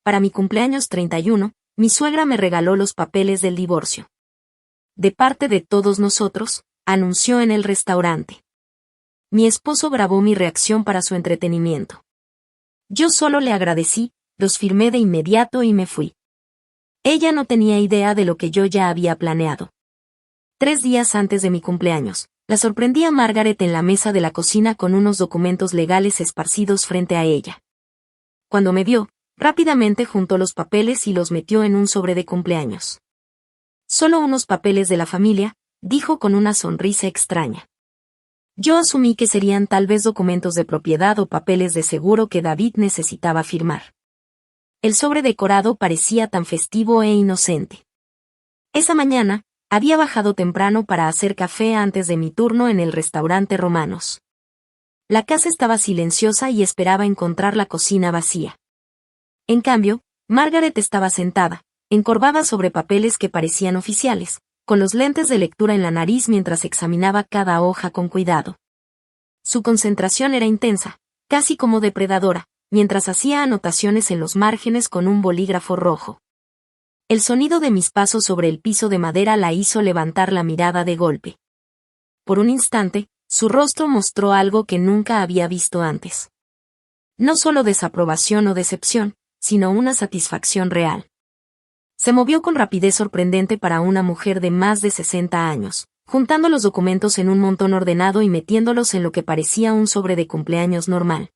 para mi cumpleaños 31, mi suegra me regaló los papeles del divorcio. De parte de todos nosotros, anunció en el restaurante. Mi esposo grabó mi reacción para su entretenimiento. Yo solo le agradecí, los firmé de inmediato y me fui. Ella no tenía idea de lo que yo ya había planeado. 3 días antes de mi cumpleaños, la sorprendí a Margaret en la mesa de la cocina con unos documentos legales esparcidos frente a ella. Cuando me vio, rápidamente juntó los papeles y los metió en un sobre de cumpleaños. Solo unos papeles de la familia, dijo con una sonrisa extraña. Yo asumí que serían tal vez documentos de propiedad o papeles de seguro que David necesitaba firmar. El sobre decorado parecía tan festivo e inocente. Esa mañana, había bajado temprano para hacer café antes de mi turno en el restaurante Romanos. La casa estaba silenciosa y esperaba encontrar la cocina vacía. En cambio, Margaret estaba sentada, encorvada sobre papeles que parecían oficiales, con los lentes de lectura en la nariz mientras examinaba cada hoja con cuidado. Su concentración era intensa, casi como depredadora, mientras hacía anotaciones en los márgenes con un bolígrafo rojo. El sonido de mis pasos sobre el piso de madera la hizo levantar la mirada de golpe. Por un instante, su rostro mostró algo que nunca había visto antes. No solo desaprobación o decepción, sino una satisfacción real. Se movió con rapidez sorprendente para una mujer de más de 60 años, juntando los documentos en un montón ordenado y metiéndolos en lo que parecía un sobre de cumpleaños normal.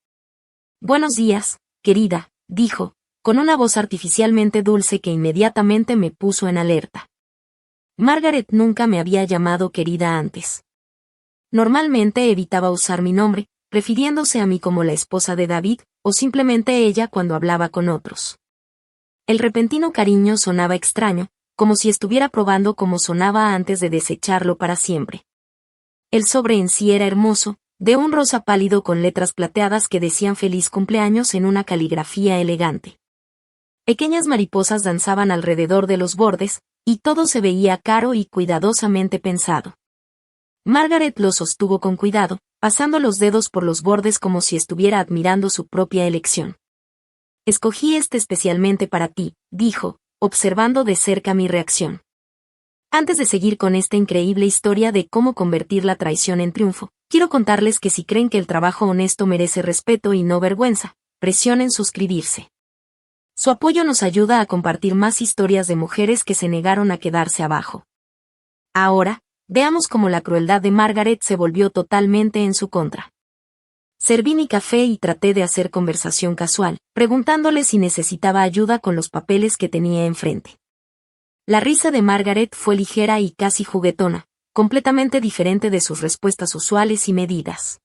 «Buenos días, querida», dijo, con una voz artificialmente dulce que inmediatamente me puso en alerta. Margaret nunca me había llamado querida antes. Normalmente evitaba usar mi nombre, refiriéndose a mí como la esposa de David, o simplemente ella cuando hablaba con otros. El repentino cariño sonaba extraño, como si estuviera probando cómo sonaba antes de desecharlo para siempre. El sobre en sí era hermoso, de un rosa pálido con letras plateadas que decían feliz cumpleaños en una caligrafía elegante. Pequeñas mariposas danzaban alrededor de los bordes, y todo se veía caro y cuidadosamente pensado. Margaret lo sostuvo con cuidado, pasando los dedos por los bordes como si estuviera admirando su propia elección. «Escogí este especialmente para ti», dijo, observando de cerca mi reacción. Antes de seguir con esta increíble historia de cómo convertir la traición en triunfo, quiero contarles que si creen que el trabajo honesto merece respeto y no vergüenza, presionen suscribirse. Su apoyo nos ayuda a compartir más historias de mujeres que se negaron a quedarse abajo. Ahora, veamos cómo la crueldad de Margaret se volvió totalmente en su contra. Serví mi café y traté de hacer conversación casual, preguntándole si necesitaba ayuda con los papeles que tenía enfrente. La risa de Margaret fue ligera y casi juguetona, completamente diferente de sus respuestas usuales y medidas.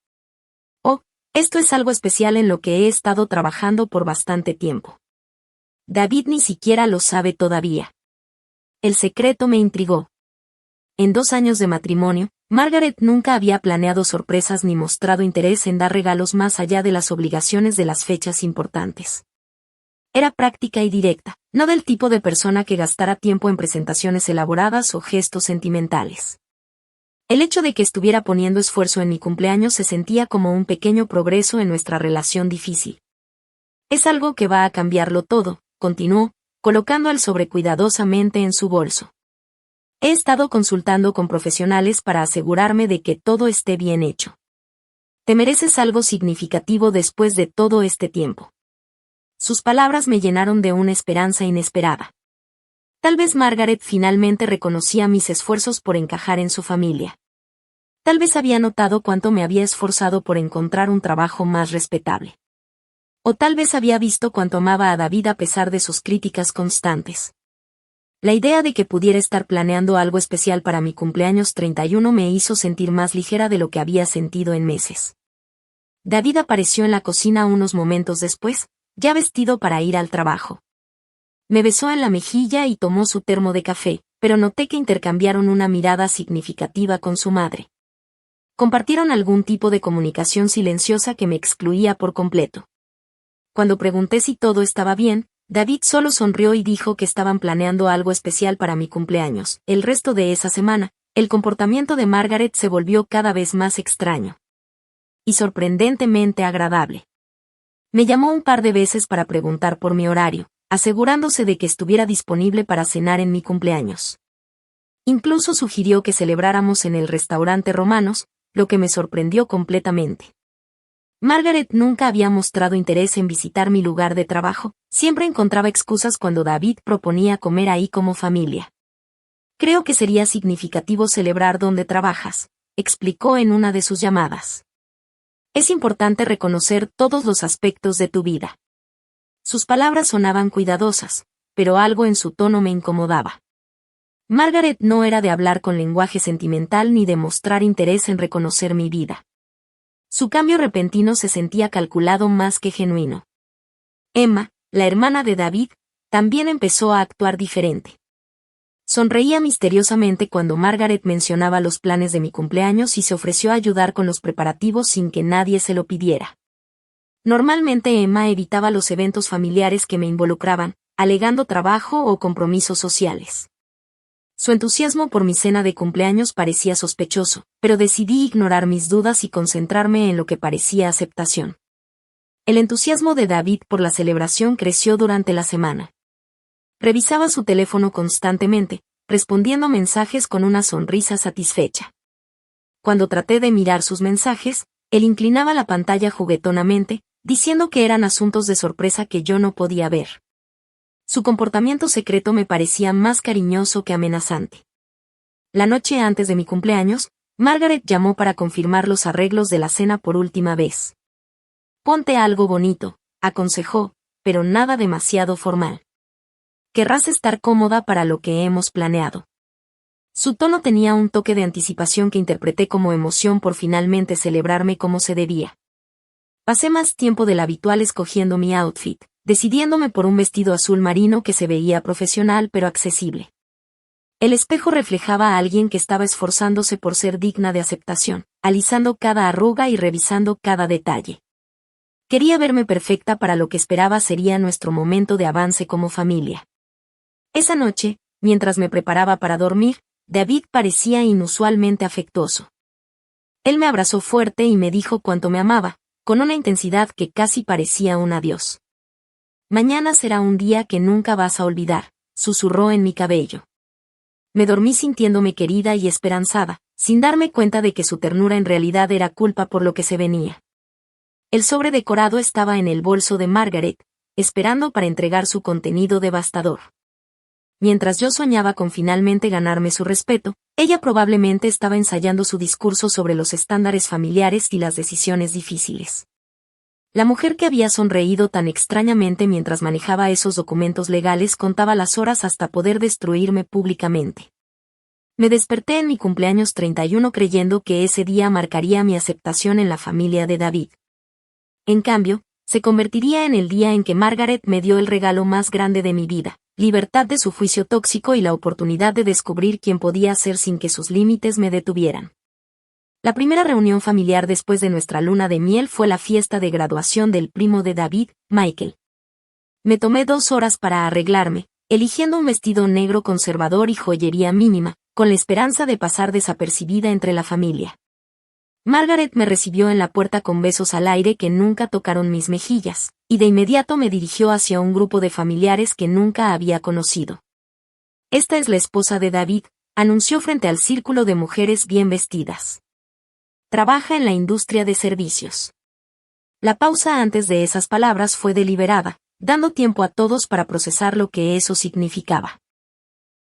«Oh, esto es algo especial en lo que he estado trabajando por bastante tiempo. David ni siquiera lo sabe todavía». El secreto me intrigó. En 2 años de matrimonio, Margaret nunca había planeado sorpresas ni mostrado interés en dar regalos más allá de las obligaciones de las fechas importantes. Era práctica y directa, no del tipo de persona que gastara tiempo en presentaciones elaboradas o gestos sentimentales. El hecho de que estuviera poniendo esfuerzo en mi cumpleaños se sentía como un pequeño progreso en nuestra relación difícil. «Es algo que va a cambiarlo todo», continuó, colocando el sobre cuidadosamente en su bolso. «He estado consultando con profesionales para asegurarme de que todo esté bien hecho. Te mereces algo significativo después de todo este tiempo». Sus palabras me llenaron de una esperanza inesperada. Tal vez Margaret finalmente reconocía mis esfuerzos por encajar en su familia. Tal vez había notado cuánto me había esforzado por encontrar un trabajo más respetable. O tal vez había visto cuánto amaba a David a pesar de sus críticas constantes. La idea de que pudiera estar planeando algo especial para mi cumpleaños 31 me hizo sentir más ligera de lo que había sentido en meses. David apareció en la cocina unos momentos después, ya vestido para ir al trabajo. Me besó en la mejilla y tomó su termo de café, pero noté que intercambiaron una mirada significativa con su madre. Compartieron algún tipo de comunicación silenciosa que me excluía por completo. Cuando pregunté si todo estaba bien, David solo sonrió y dijo que estaban planeando algo especial para mi cumpleaños. El resto de esa semana, el comportamiento de Margaret se volvió cada vez más extraño. Y sorprendentemente agradable. Me llamó un par de veces para preguntar por mi horario, asegurándose de que estuviera disponible para cenar en mi cumpleaños. Incluso sugirió que celebráramos en el restaurante Romanos, lo que me sorprendió completamente. Margaret nunca había mostrado interés en visitar mi lugar de trabajo, siempre encontraba excusas cuando David proponía comer ahí como familia. Creo que sería significativo celebrar donde trabajas, explicó en una de sus llamadas. Es importante reconocer todos los aspectos de tu vida. Sus palabras sonaban cuidadosas, pero algo en su tono me incomodaba. Margaret no era de hablar con lenguaje sentimental ni de mostrar interés en reconocer mi vida. Su cambio repentino se sentía calculado más que genuino. Emma, la hermana de David, también empezó a actuar diferente. Sonreía misteriosamente cuando Margaret mencionaba los planes de mi cumpleaños y se ofreció a ayudar con los preparativos sin que nadie se lo pidiera. Normalmente Emma evitaba los eventos familiares que me involucraban, alegando trabajo o compromisos sociales. Su entusiasmo por mi cena de cumpleaños parecía sospechoso, pero decidí ignorar mis dudas y concentrarme en lo que parecía aceptación. El entusiasmo de David por la celebración creció durante la semana. Revisaba su teléfono constantemente, respondiendo mensajes con una sonrisa satisfecha. Cuando traté de mirar sus mensajes, él inclinaba la pantalla juguetonamente, diciendo que eran asuntos de sorpresa que yo no podía ver. Su comportamiento secreto me parecía más cariñoso que amenazante. La noche antes de mi cumpleaños, Margaret llamó para confirmar los arreglos de la cena por última vez. Ponte algo bonito, aconsejó, pero nada demasiado formal. Querrás estar cómoda para lo que hemos planeado. Su tono tenía un toque de anticipación que interpreté como emoción por finalmente celebrarme como se debía. Pasé más tiempo del habitual escogiendo mi outfit, decidiéndome por un vestido azul marino que se veía profesional pero accesible. El espejo reflejaba a alguien que estaba esforzándose por ser digna de aceptación, alisando cada arruga y revisando cada detalle. Quería verme perfecta para lo que esperaba sería nuestro momento de avance como familia. Esa noche, mientras me preparaba para dormir, David parecía inusualmente afectuoso. Él me abrazó fuerte y me dijo cuánto me amaba, con una intensidad que casi parecía un adiós. Mañana será un día que nunca vas a olvidar, susurró en mi cabello. Me dormí sintiéndome querida y esperanzada, sin darme cuenta de que su ternura en realidad era culpa por lo que se venía. El sobre decorado estaba en el bolso de Margaret, esperando para entregar su contenido devastador. Mientras yo soñaba con finalmente ganarme su respeto, ella probablemente estaba ensayando su discurso sobre los estándares familiares y las decisiones difíciles. La mujer que había sonreído tan extrañamente mientras manejaba esos documentos legales contaba las horas hasta poder destruirme públicamente. Me desperté en mi cumpleaños 31 creyendo que ese día marcaría mi aceptación en la familia de David. En cambio, se convertiría en el día en que Margaret me dio el regalo más grande de mi vida, libertad de su juicio tóxico y la oportunidad de descubrir quién podía ser sin que sus límites me detuvieran. La primera reunión familiar después de nuestra luna de miel fue la fiesta de graduación del primo de David, Michael. Me tomé 2 horas para arreglarme, eligiendo un vestido negro conservador y joyería mínima, con la esperanza de pasar desapercibida entre la familia. Margaret me recibió en la puerta con besos al aire que nunca tocaron mis mejillas, y de inmediato me dirigió hacia un grupo de familiares que nunca había conocido. Esta es la esposa de David, anunció frente al círculo de mujeres bien vestidas. Trabaja en la industria de servicios. La pausa antes de esas palabras fue deliberada, dando tiempo a todos para procesar lo que eso significaba.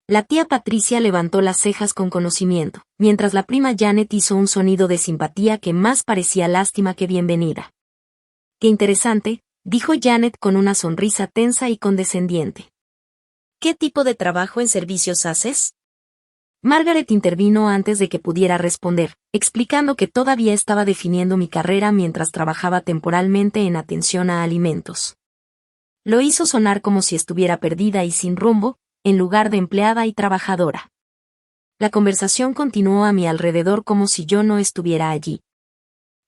La tía Patricia levantó las cejas con conocimiento, mientras la prima Janet hizo un sonido de simpatía que más parecía lástima que bienvenida. «Qué interesante», dijo Janet con una sonrisa tensa y condescendiente. «¿Qué tipo de trabajo en servicios haces?» Margaret intervino antes de que pudiera responder, explicando que todavía estaba definiendo mi carrera mientras trabajaba temporalmente en atención a alimentos. Lo hizo sonar como si estuviera perdida y sin rumbo, en lugar de empleada y trabajadora. La conversación continuó a mi alrededor como si yo no estuviera allí.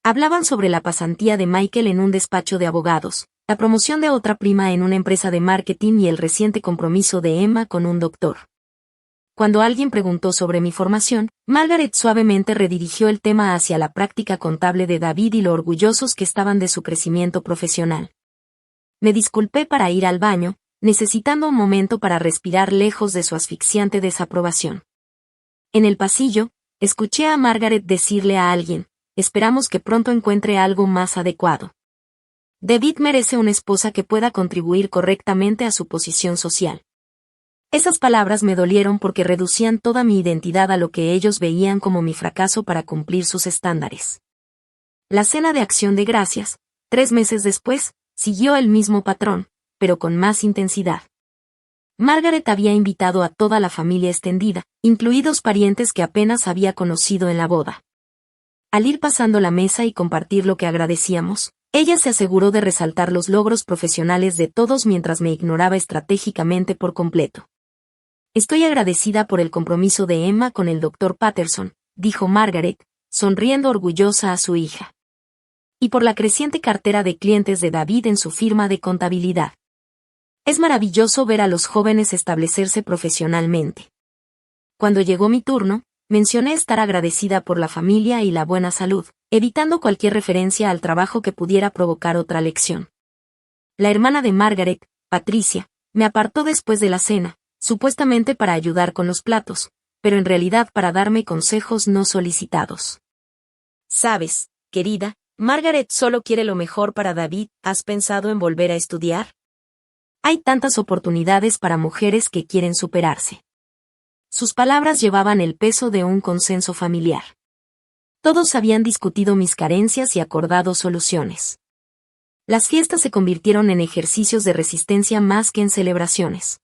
Hablaban sobre la pasantía de Michael en un despacho de abogados, la promoción de otra prima en una empresa de marketing y el reciente compromiso de Emma con un doctor. Cuando alguien preguntó sobre mi formación, Margaret suavemente redirigió el tema hacia la práctica contable de David y lo orgullosos que estaban de su crecimiento profesional. Me disculpé para ir al baño, necesitando un momento para respirar lejos de su asfixiante desaprobación. En el pasillo, escuché a Margaret decirle a alguien: esperamos que pronto encuentre algo más adecuado. David merece una esposa que pueda contribuir correctamente a su posición social. Esas palabras me dolieron porque reducían toda mi identidad a lo que ellos veían como mi fracaso para cumplir sus estándares. La cena de Acción de Gracias, 3 meses después, siguió el mismo patrón, pero con más intensidad. Margaret había invitado a toda la familia extendida, incluidos parientes que apenas había conocido en la boda. Al ir pasando la mesa y compartir lo que agradecíamos, ella se aseguró de resaltar los logros profesionales de todos mientras me ignoraba estratégicamente por completo. Estoy agradecida por el compromiso de Emma con el Dr. Patterson, dijo Margaret, sonriendo orgullosa a su hija. Y por la creciente cartera de clientes de David en su firma de contabilidad. Es maravilloso ver a los jóvenes establecerse profesionalmente. Cuando llegó mi turno, mencioné estar agradecida por la familia y la buena salud, evitando cualquier referencia al trabajo que pudiera provocar otra lección. La hermana de Margaret, Patricia, me apartó después de la cena, supuestamente para ayudar con los platos, pero en realidad para darme consejos no solicitados. Sabes, querida, Margaret solo quiere lo mejor para David. ¿Has pensado en volver a estudiar? Hay tantas oportunidades para mujeres que quieren superarse. Sus palabras llevaban el peso de un consenso familiar. Todos habían discutido mis carencias y acordado soluciones. Las fiestas se convirtieron en ejercicios de resistencia más que en celebraciones.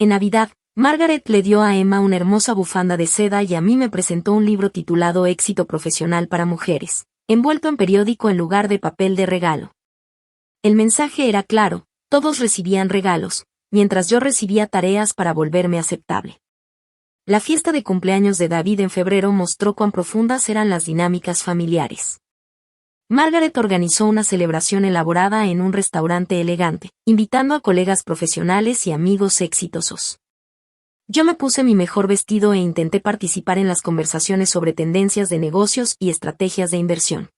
En Navidad, Margaret le dio a Emma una hermosa bufanda de seda y a mí me presentó un libro titulado Éxito Profesional para Mujeres, envuelto en periódico en lugar de papel de regalo. El mensaje era claro: todos recibían regalos, mientras yo recibía tareas para volverme aceptable. La fiesta de cumpleaños de David en febrero mostró cuán profundas eran las dinámicas familiares. Margaret organizó una celebración elaborada en un restaurante elegante, invitando a colegas profesionales y amigos exitosos. Yo me puse mi mejor vestido e intenté participar en las conversaciones sobre tendencias de negocios y estrategias de inversión.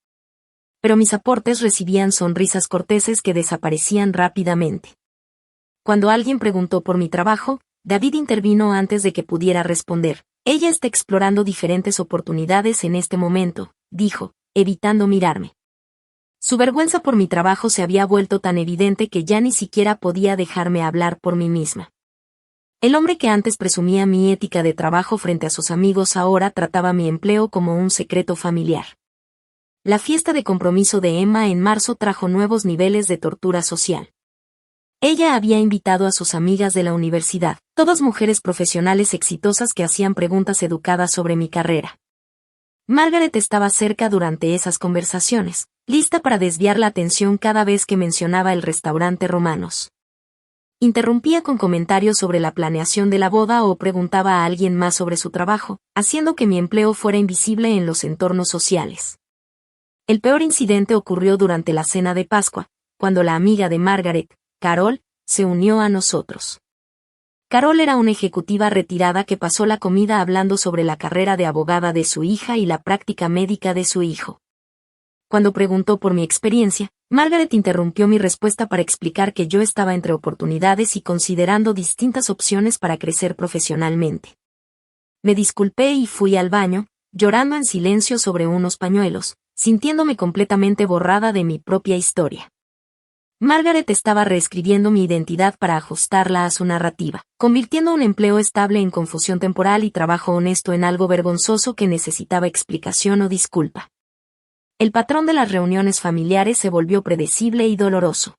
Pero mis aportes recibían sonrisas corteses que desaparecían rápidamente. Cuando alguien preguntó por mi trabajo, David intervino antes de que pudiera responder. Ella está explorando diferentes oportunidades en este momento, dijo, evitando mirarme. Su vergüenza por mi trabajo se había vuelto tan evidente que ya ni siquiera podía dejarme hablar por mí misma. El hombre que antes presumía mi ética de trabajo frente a sus amigos ahora trataba mi empleo como un secreto familiar. La fiesta de compromiso de Emma en marzo trajo nuevos niveles de tortura social. Ella había invitado a sus amigas de la universidad, todas mujeres profesionales exitosas que hacían preguntas educadas sobre mi carrera. Margaret estaba cerca durante esas conversaciones, lista para desviar la atención cada vez que mencionaba el restaurante Romanos. Interrumpía con comentarios sobre la planeación de la boda o preguntaba a alguien más sobre su trabajo, haciendo que mi empleo fuera invisible en los entornos sociales. El peor incidente ocurrió durante la cena de Pascua, cuando la amiga de Margaret, Carol, se unió a nosotros. Carol era una ejecutiva retirada que pasó la comida hablando sobre la carrera de abogada de su hija y la práctica médica de su hijo. Cuando preguntó por mi experiencia, Margaret interrumpió mi respuesta para explicar que yo estaba entre oportunidades y considerando distintas opciones para crecer profesionalmente. Me disculpé y fui al baño, llorando en silencio sobre unos pañuelos, sintiéndome completamente borrada de mi propia historia. Margaret estaba reescribiendo mi identidad para ajustarla a su narrativa, convirtiendo un empleo estable en confusión temporal y trabajo honesto en algo vergonzoso que necesitaba explicación o disculpa. El patrón de las reuniones familiares se volvió predecible y doloroso.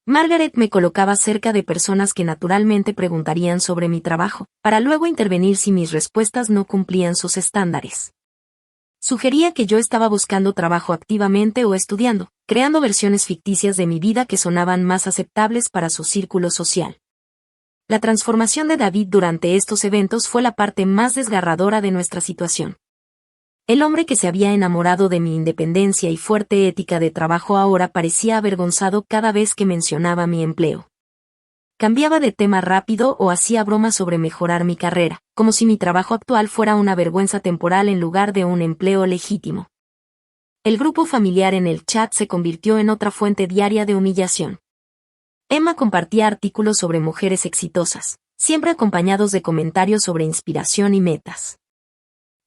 Margaret me colocaba cerca de personas que naturalmente preguntarían sobre mi trabajo, para luego intervenir si mis respuestas no cumplían sus estándares. Sugería que yo estaba buscando trabajo activamente o estudiando, creando versiones ficticias de mi vida que sonaban más aceptables para su círculo social. La transformación de David durante estos eventos fue la parte más desgarradora de nuestra situación. El hombre que se había enamorado de mi independencia y fuerte ética de trabajo ahora parecía avergonzado cada vez que mencionaba mi empleo. Cambiaba de tema rápido o hacía bromas sobre mejorar mi carrera, como si mi trabajo actual fuera una vergüenza temporal en lugar de un empleo legítimo. El grupo familiar en el chat se convirtió en otra fuente diaria de humillación. Emma compartía artículos sobre mujeres exitosas, siempre acompañados de comentarios sobre inspiración y metas.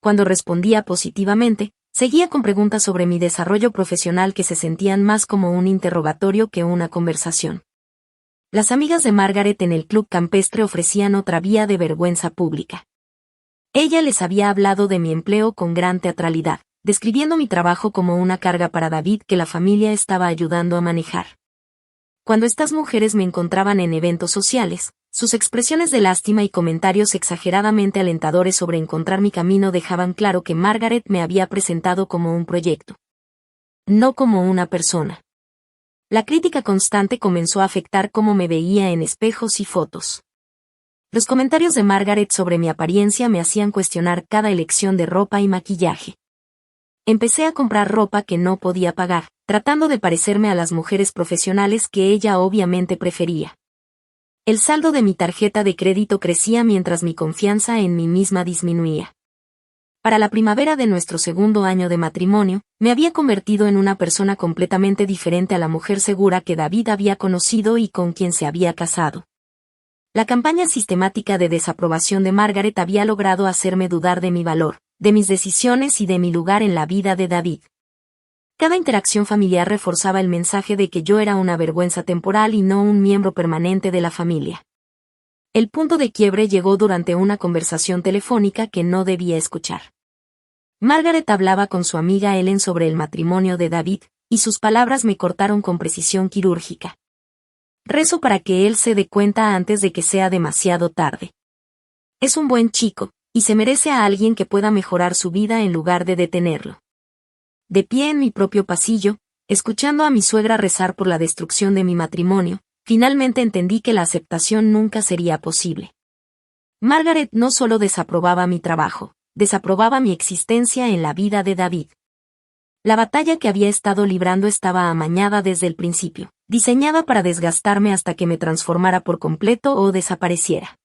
Cuando respondía positivamente, seguía con preguntas sobre mi desarrollo profesional que se sentían más como un interrogatorio que una conversación. Las amigas de Margaret en el club campestre ofrecían otra vía de vergüenza pública. Ella les había hablado de mi empleo con gran teatralidad, describiendo mi trabajo como una carga para David que la familia estaba ayudando a manejar. Cuando estas mujeres me encontraban en eventos sociales, sus expresiones de lástima y comentarios exageradamente alentadores sobre encontrar mi camino dejaban claro que Margaret me había presentado como un proyecto, no como una persona. La crítica constante comenzó a afectar cómo me veía en espejos y fotos. Los comentarios de Margaret sobre mi apariencia me hacían cuestionar cada elección de ropa y maquillaje. Empecé a comprar ropa que no podía pagar, tratando de parecerme a las mujeres profesionales que ella obviamente prefería. El saldo de mi tarjeta de crédito crecía mientras mi confianza en mí misma disminuía. Para la primavera de nuestro segundo año de matrimonio, me había convertido en una persona completamente diferente a la mujer segura que David había conocido y con quien se había casado. La campaña sistemática de desaprobación de Margaret había logrado hacerme dudar de mi valor, de mis decisiones y de mi lugar en la vida de David. Cada interacción familiar reforzaba el mensaje de que yo era una vergüenza temporal y no un miembro permanente de la familia. El punto de quiebre llegó durante una conversación telefónica que no debía escuchar. Margaret hablaba con su amiga Ellen sobre el matrimonio de David, y sus palabras me cortaron con precisión quirúrgica. Rezo para que él se dé cuenta antes de que sea demasiado tarde. Es un buen chico, y se merece a alguien que pueda mejorar su vida en lugar de detenerlo. De pie en mi propio pasillo, escuchando a mi suegra rezar por la destrucción de mi matrimonio, finalmente entendí que la aceptación nunca sería posible. Margaret no solo desaprobaba mi trabajo, desaprobaba mi existencia en la vida de David. La batalla que había estado librando estaba amañada desde el principio, diseñada para desgastarme hasta que me transformara por completo o desapareciera.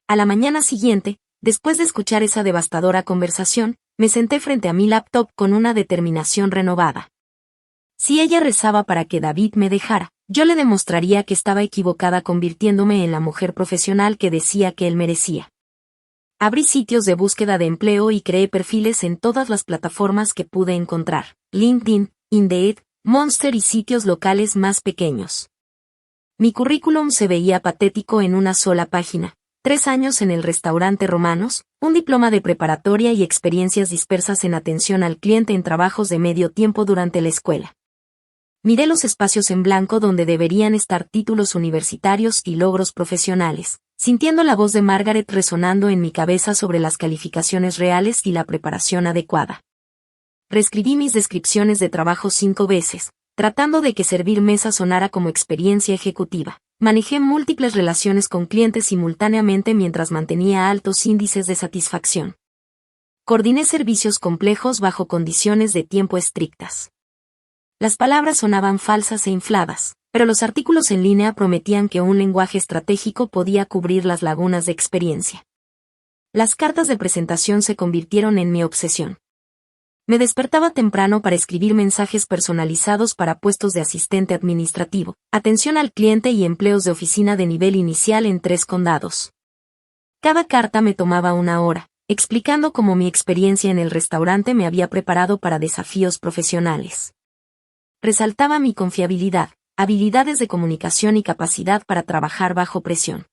A la mañana siguiente, después de escuchar esa devastadora conversación, me senté frente a mi laptop con una determinación renovada. Si ella rezaba para que David me dejara, yo le demostraría que estaba equivocada convirtiéndome en la mujer profesional que decía que él merecía. Abrí sitios de búsqueda de empleo y creé perfiles en todas las plataformas que pude encontrar: LinkedIn, Indeed, Monster y sitios locales más pequeños. Mi currículum se veía patético en una sola página: 3 años en el restaurante Romanos, un diploma de preparatoria y experiencias dispersas en atención al cliente en trabajos de medio tiempo durante la escuela. Miré los espacios en blanco donde deberían estar títulos universitarios y logros profesionales, sintiendo la voz de Margaret resonando en mi cabeza sobre las calificaciones reales y la preparación adecuada. Reescribí mis descripciones de trabajo 5 veces, tratando de que servir mesa sonara como experiencia ejecutiva. Manejé múltiples relaciones con clientes simultáneamente mientras mantenía altos índices de satisfacción. Coordiné servicios complejos bajo condiciones de tiempo estrictas. Las palabras sonaban falsas e infladas, pero los artículos en línea prometían que un lenguaje estratégico podía cubrir las lagunas de experiencia. Las cartas de presentación se convirtieron en mi obsesión. Me despertaba temprano para escribir mensajes personalizados para puestos de asistente administrativo, atención al cliente y empleos de oficina de nivel inicial en 3 condados. Cada carta me tomaba 1 hora, explicando cómo mi experiencia en el restaurante me había preparado para desafíos profesionales. Resaltaba mi confiabilidad, habilidades de comunicación y capacidad para trabajar bajo presión.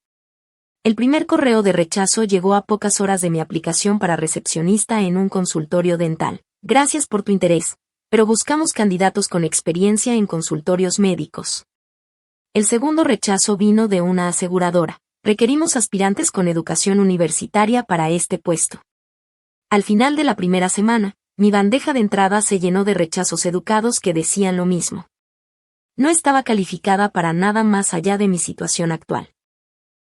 El primer correo de rechazo llegó a pocas horas de mi aplicación para recepcionista en un consultorio dental. Gracias por tu interés, pero buscamos candidatos con experiencia en consultorios médicos. El segundo rechazo vino de una aseguradora. Requerimos aspirantes con educación universitaria para este puesto. Al final de la primera semana, mi bandeja de entrada se llenó de rechazos educados que decían lo mismo. No estaba calificada para nada más allá de mi situación actual.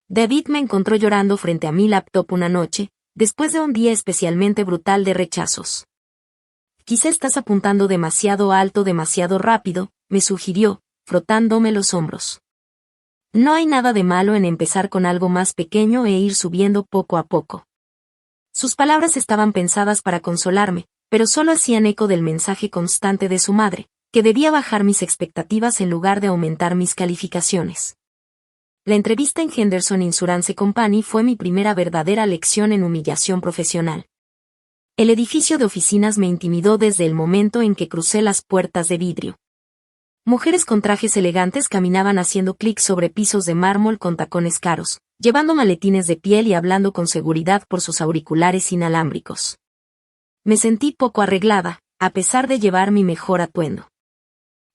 David me encontró llorando frente a mi laptop una noche, después de un día especialmente brutal de rechazos. Quizá estás apuntando demasiado alto demasiado rápido, me sugirió, frotándome los hombros. No hay nada de malo en empezar con algo más pequeño e ir subiendo poco a poco. Sus palabras estaban pensadas para consolarme, pero solo hacían eco del mensaje constante de su madre, que debía bajar mis expectativas en lugar de aumentar mis calificaciones. La entrevista en Henderson Insurance Company fue mi primera verdadera lección en humillación profesional. El edificio de oficinas me intimidó desde el momento en que crucé las puertas de vidrio. Mujeres con trajes elegantes caminaban haciendo clic sobre pisos de mármol con tacones caros, llevando maletines de piel y hablando con seguridad por sus auriculares inalámbricos. Me sentí poco arreglada, a pesar de llevar mi mejor atuendo.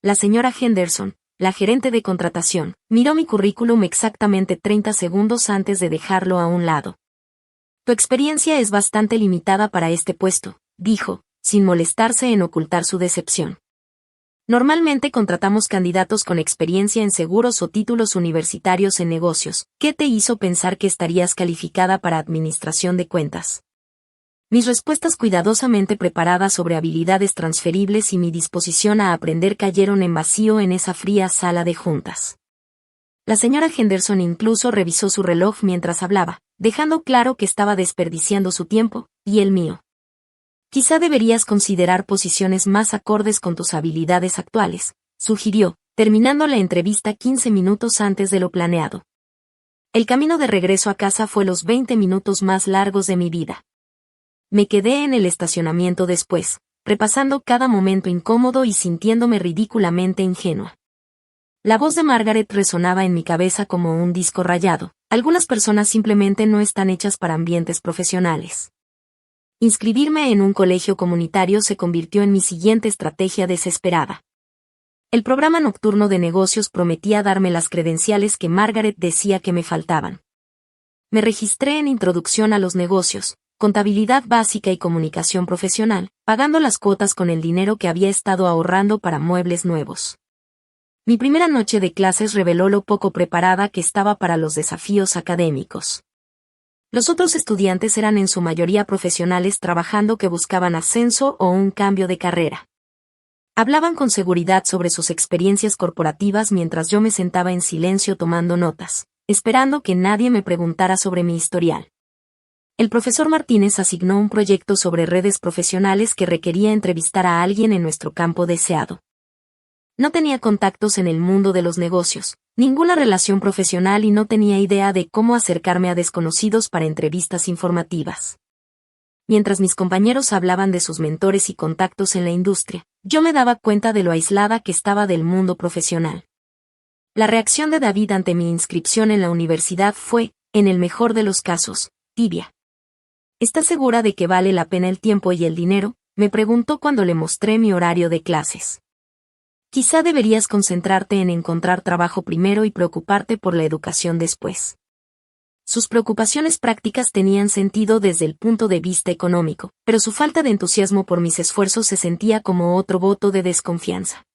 La señora Henderson, la gerente de contratación, miró mi currículum exactamente 30 segundos antes de dejarlo a un lado. Tu experiencia es bastante limitada para este puesto, dijo, sin molestarse en ocultar su decepción. Normalmente contratamos candidatos con experiencia en seguros o títulos universitarios en negocios. ¿Qué te hizo pensar que estarías calificada para administración de cuentas? Mis respuestas cuidadosamente preparadas sobre habilidades transferibles y mi disposición a aprender cayeron en vacío en esa fría sala de juntas. La señora Henderson incluso revisó su reloj mientras hablaba, dejando claro que estaba desperdiciando su tiempo, y el mío. Quizá deberías considerar posiciones más acordes con tus habilidades actuales, sugirió, terminando la entrevista 15 minutos antes de lo planeado. El camino de regreso a casa fue los 20 minutos más largos de mi vida. Me quedé en el estacionamiento después, repasando cada momento incómodo y sintiéndome ridículamente ingenua. La voz de Margaret resonaba en mi cabeza como un disco rayado. Algunas personas simplemente no están hechas para ambientes profesionales. Inscribirme en un colegio comunitario se convirtió en mi siguiente estrategia desesperada. El programa nocturno de negocios prometía darme las credenciales que Margaret decía que me faltaban. Me registré en Introducción a los Negocios, Contabilidad Básica y Comunicación Profesional, pagando las cuotas con el dinero que había estado ahorrando para muebles nuevos. Mi primera noche de clases reveló lo poco preparada que estaba para los desafíos académicos. Los otros estudiantes eran en su mayoría profesionales trabajando que buscaban ascenso o un cambio de carrera. Hablaban con seguridad sobre sus experiencias corporativas mientras yo me sentaba en silencio tomando notas, esperando que nadie me preguntara sobre mi historial. El profesor Martínez asignó un proyecto sobre redes profesionales que requería entrevistar a alguien en nuestro campo deseado. No tenía contactos en el mundo de los negocios, ninguna relación profesional y no tenía idea de cómo acercarme a desconocidos para entrevistas informativas. Mientras mis compañeros hablaban de sus mentores y contactos en la industria, yo me daba cuenta de lo aislada que estaba del mundo profesional. La reacción de David ante mi inscripción en la universidad fue, en el mejor de los casos, tibia. ¿Estás segura de que vale la pena el tiempo y el dinero?, me preguntó cuando le mostré mi horario de clases. Quizá deberías concentrarte en encontrar trabajo primero y preocuparte por la educación después. Sus preocupaciones prácticas tenían sentido desde el punto de vista económico, pero su falta de entusiasmo por mis esfuerzos se sentía como otro voto de desconfianza.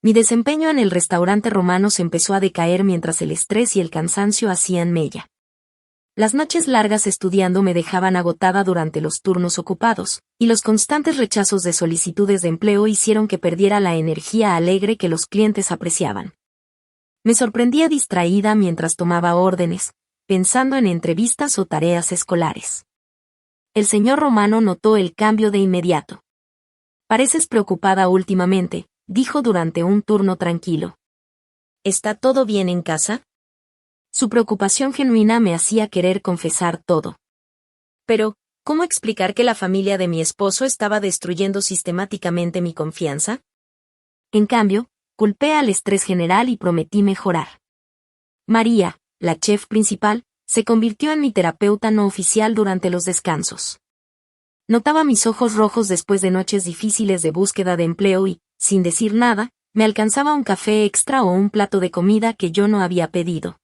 Mi desempeño en el restaurante romano se empezó a decaer mientras el estrés y el cansancio hacían mella. Las noches largas estudiando me dejaban agotada durante los turnos ocupados, y los constantes rechazos de solicitudes de empleo hicieron que perdiera la energía alegre que los clientes apreciaban. Me sorprendía distraída mientras tomaba órdenes, pensando en entrevistas o tareas escolares. El señor Romano notó el cambio de inmediato. «Pareces preocupada últimamente», dijo durante un turno tranquilo. «¿Está todo bien en casa?» Su preocupación genuina me hacía querer confesar todo. Pero, ¿cómo explicar que la familia de mi esposo estaba destruyendo sistemáticamente mi confianza? En cambio, culpé al estrés general y prometí mejorar. María, la chef principal, se convirtió en mi terapeuta no oficial durante los descansos. Notaba mis ojos rojos después de noches difíciles de búsqueda de empleo y, sin decir nada, me alcanzaba un café extra o un plato de comida que yo no había pedido.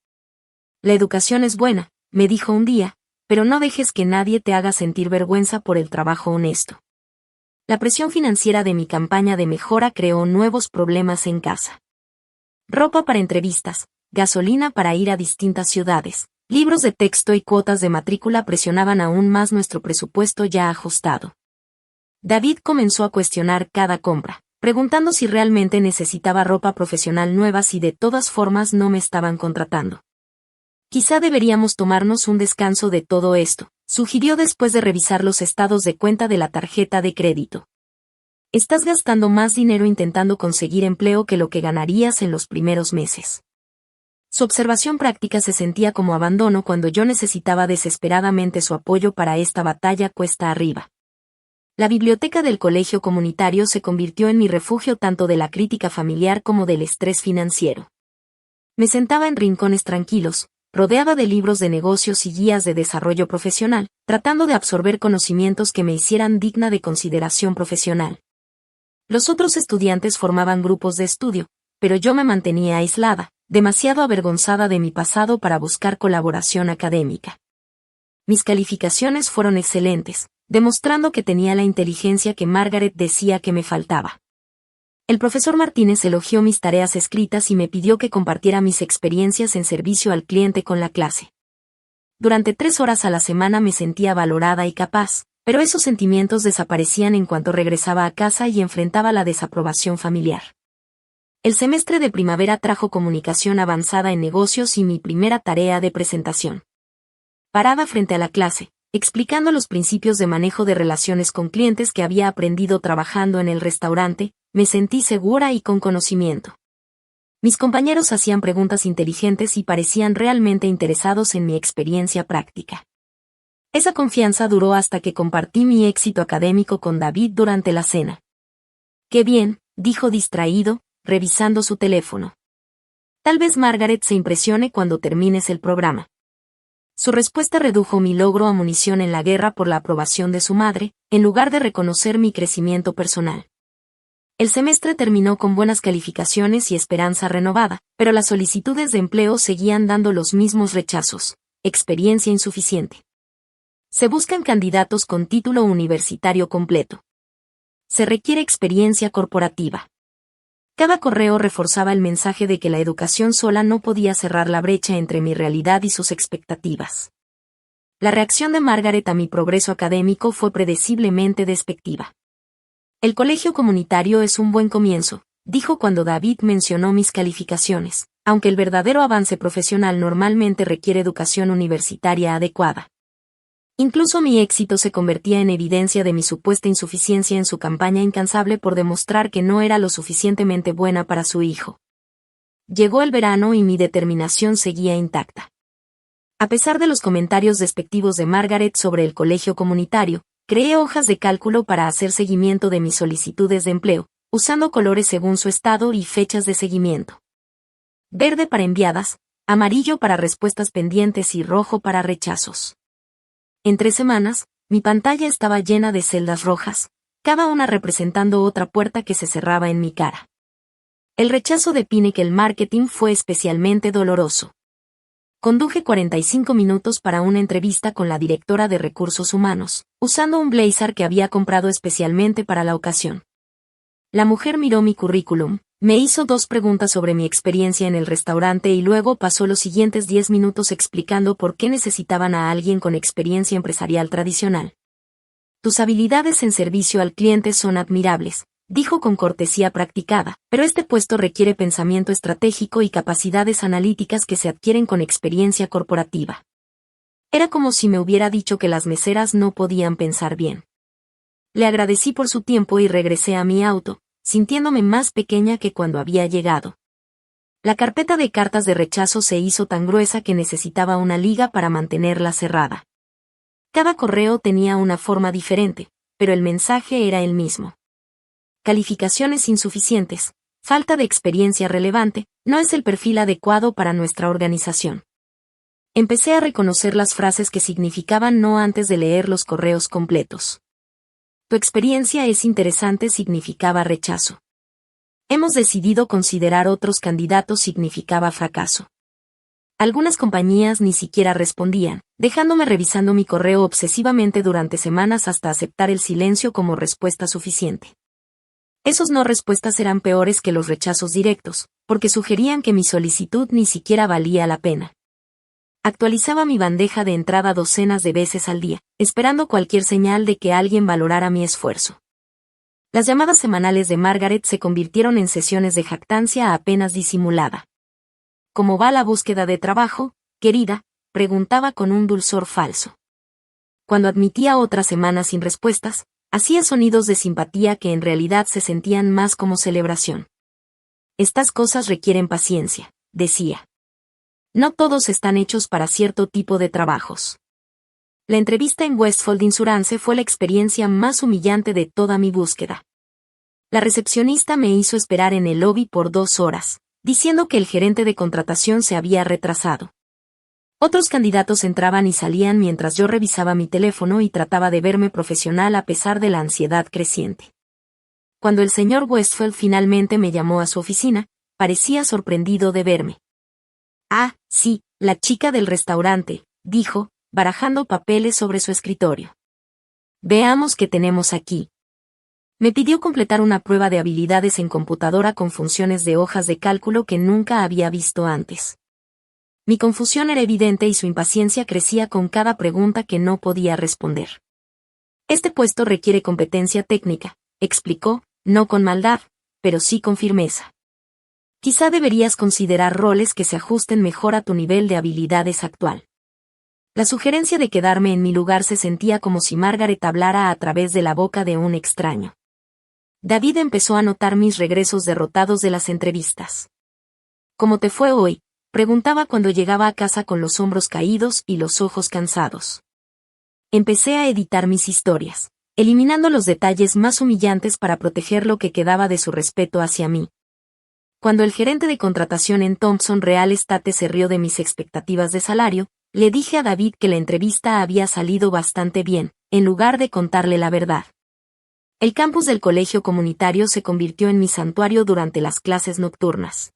«La educación es buena», me dijo un día, «pero no dejes que nadie te haga sentir vergüenza por el trabajo honesto». La presión financiera de mi campaña de mejora creó nuevos problemas en casa. Ropa para entrevistas, gasolina para ir a distintas ciudades, libros de texto y cuotas de matrícula presionaban aún más nuestro presupuesto ya ajustado. David comenzó a cuestionar cada compra, preguntando si realmente necesitaba ropa profesional nueva si de todas formas no me estaban contratando. «Quizá deberíamos tomarnos un descanso de todo esto», sugirió después de revisar los estados de cuenta de la tarjeta de crédito. Estás gastando más dinero intentando conseguir empleo que lo que ganarías en los primeros meses. Su observación práctica se sentía como abandono cuando yo necesitaba desesperadamente su apoyo para esta batalla cuesta arriba. La biblioteca del colegio comunitario se convirtió en mi refugio tanto de la crítica familiar como del estrés financiero. Me sentaba en rincones tranquilos, rodeada de libros de negocios y guías de desarrollo profesional, tratando de absorber conocimientos que me hicieran digna de consideración profesional. Los otros estudiantes formaban grupos de estudio, pero yo me mantenía aislada, demasiado avergonzada de mi pasado para buscar colaboración académica. Mis calificaciones fueron excelentes, demostrando que tenía la inteligencia que Margaret decía que me faltaba. El profesor Martínez elogió mis tareas escritas y me pidió que compartiera mis experiencias en servicio al cliente con la clase. Durante 3 horas a la semana me sentía valorada y capaz, pero esos sentimientos desaparecían en cuanto regresaba a casa y enfrentaba la desaprobación familiar. El semestre de primavera trajo comunicación avanzada en negocios y mi primera tarea de presentación. Parada frente a la clase, explicando los principios de manejo de relaciones con clientes que había aprendido trabajando en el restaurante, me sentí segura y con conocimiento. Mis compañeros hacían preguntas inteligentes y parecían realmente interesados en mi experiencia práctica. Esa confianza duró hasta que compartí mi éxito académico con David durante la cena. «Qué bien», dijo distraído, revisando su teléfono. «Tal vez Margaret se impresione cuando termines el programa». Su respuesta redujo mi logro a munición en la guerra por la aprobación de su madre, en lugar de reconocer mi crecimiento personal. El semestre terminó con buenas calificaciones y esperanza renovada, pero las solicitudes de empleo seguían dando los mismos rechazos: experiencia insuficiente. Se buscan candidatos con título universitario completo. Se requiere experiencia corporativa. Cada correo reforzaba el mensaje de que la educación sola no podía cerrar la brecha entre mi realidad y sus expectativas. La reacción de Margaret a mi progreso académico fue predeciblemente despectiva. «El colegio comunitario es un buen comienzo», dijo cuando David mencionó mis calificaciones, aunque el verdadero avance profesional normalmente requiere educación universitaria adecuada. Incluso mi éxito se convertía en evidencia de mi supuesta insuficiencia en su campaña incansable por demostrar que no era lo suficientemente buena para su hijo. Llegó el verano y mi determinación seguía intacta. A pesar de los comentarios despectivos de Margaret sobre el colegio comunitario, creé hojas de cálculo para hacer seguimiento de mis solicitudes de empleo, usando colores según su estado y fechas de seguimiento. Verde para enviadas, amarillo para respuestas pendientes y rojo para rechazos. En 3 semanas, mi pantalla estaba llena de celdas rojas, cada una representando otra puerta que se cerraba en mi cara. El rechazo de Pinnacle Marketing fue especialmente doloroso. Conduje 45 minutos para una entrevista con la directora de recursos humanos, usando un blazer que había comprado especialmente para la ocasión. La mujer miró mi currículum, me hizo 2 preguntas sobre mi experiencia en el restaurante y luego pasó los siguientes 10 minutos explicando por qué necesitaban a alguien con experiencia empresarial tradicional. «Tus habilidades en servicio al cliente son admirables», dijo con cortesía practicada, «pero este puesto requiere pensamiento estratégico y capacidades analíticas que se adquieren con experiencia corporativa». Era como si me hubiera dicho que las meseras no podían pensar bien. Le agradecí por su tiempo y regresé a mi auto, sintiéndome más pequeña que cuando había llegado. La carpeta de cartas de rechazo se hizo tan gruesa que necesitaba una liga para mantenerla cerrada. Cada correo tenía una forma diferente, pero el mensaje era el mismo. Calificaciones insuficientes, falta de experiencia relevante, no es el perfil adecuado para nuestra organización. Empecé a reconocer las frases que significaban no antes de leer los correos completos. Tu experiencia es interesante significaba rechazo. Hemos decidido considerar otros candidatos significaba fracaso. Algunas compañías ni siquiera respondían, dejándome revisando mi correo obsesivamente durante semanas hasta aceptar el silencio como respuesta suficiente. Esos no respuestas eran peores que los rechazos directos, porque sugerían que mi solicitud ni siquiera valía la pena. Actualizaba mi bandeja de entrada docenas de veces al día, esperando cualquier señal de que alguien valorara mi esfuerzo. Las llamadas semanales de Margaret se convirtieron en sesiones de jactancia apenas disimulada. ¿Cómo va la búsqueda de trabajo, querida?, preguntaba con un dulzor falso. Cuando admitía otra semana sin respuestas, Hacía sonidos de simpatía que en realidad se sentían más como celebración. Estas cosas requieren paciencia, decía. No todos están hechos para cierto tipo de trabajos. La entrevista en Westfold Insurance fue la experiencia más humillante de toda mi búsqueda. La recepcionista me hizo esperar en el lobby por 2 horas, diciendo que el gerente de contratación se había retrasado. Otros candidatos entraban y salían mientras yo revisaba mi teléfono y trataba de verme profesional a pesar de la ansiedad creciente. Cuando el señor Westfold finalmente me llamó a su oficina, parecía sorprendido de verme. Ah, sí, la chica del restaurante, dijo, barajando papeles sobre su escritorio. Veamos qué tenemos aquí. Me pidió completar una prueba de habilidades en computadora con funciones de hojas de cálculo que nunca había visto antes. Mi confusión era evidente y su impaciencia crecía con cada pregunta que no podía responder. Este puesto requiere competencia técnica, explicó, no con maldad, pero sí con firmeza. Quizá deberías considerar roles que se ajusten mejor a tu nivel de habilidades actual. La sugerencia de quedarme en mi lugar se sentía como si Margaret hablara a través de la boca de un extraño. David empezó a notar mis regresos derrotados de las entrevistas. ¿Cómo te fue hoy?, preguntaba cuando llegaba a casa con los hombros caídos y los ojos cansados. Empecé a editar mis historias, eliminando los detalles más humillantes para proteger lo que quedaba de su respeto hacia mí. Cuando el gerente de contratación en Thompson Real Estate se rió de mis expectativas de salario, le dije a David que la entrevista había salido bastante bien, en lugar de contarle la verdad. El campus del colegio comunitario se convirtió en mi santuario durante las clases nocturnas.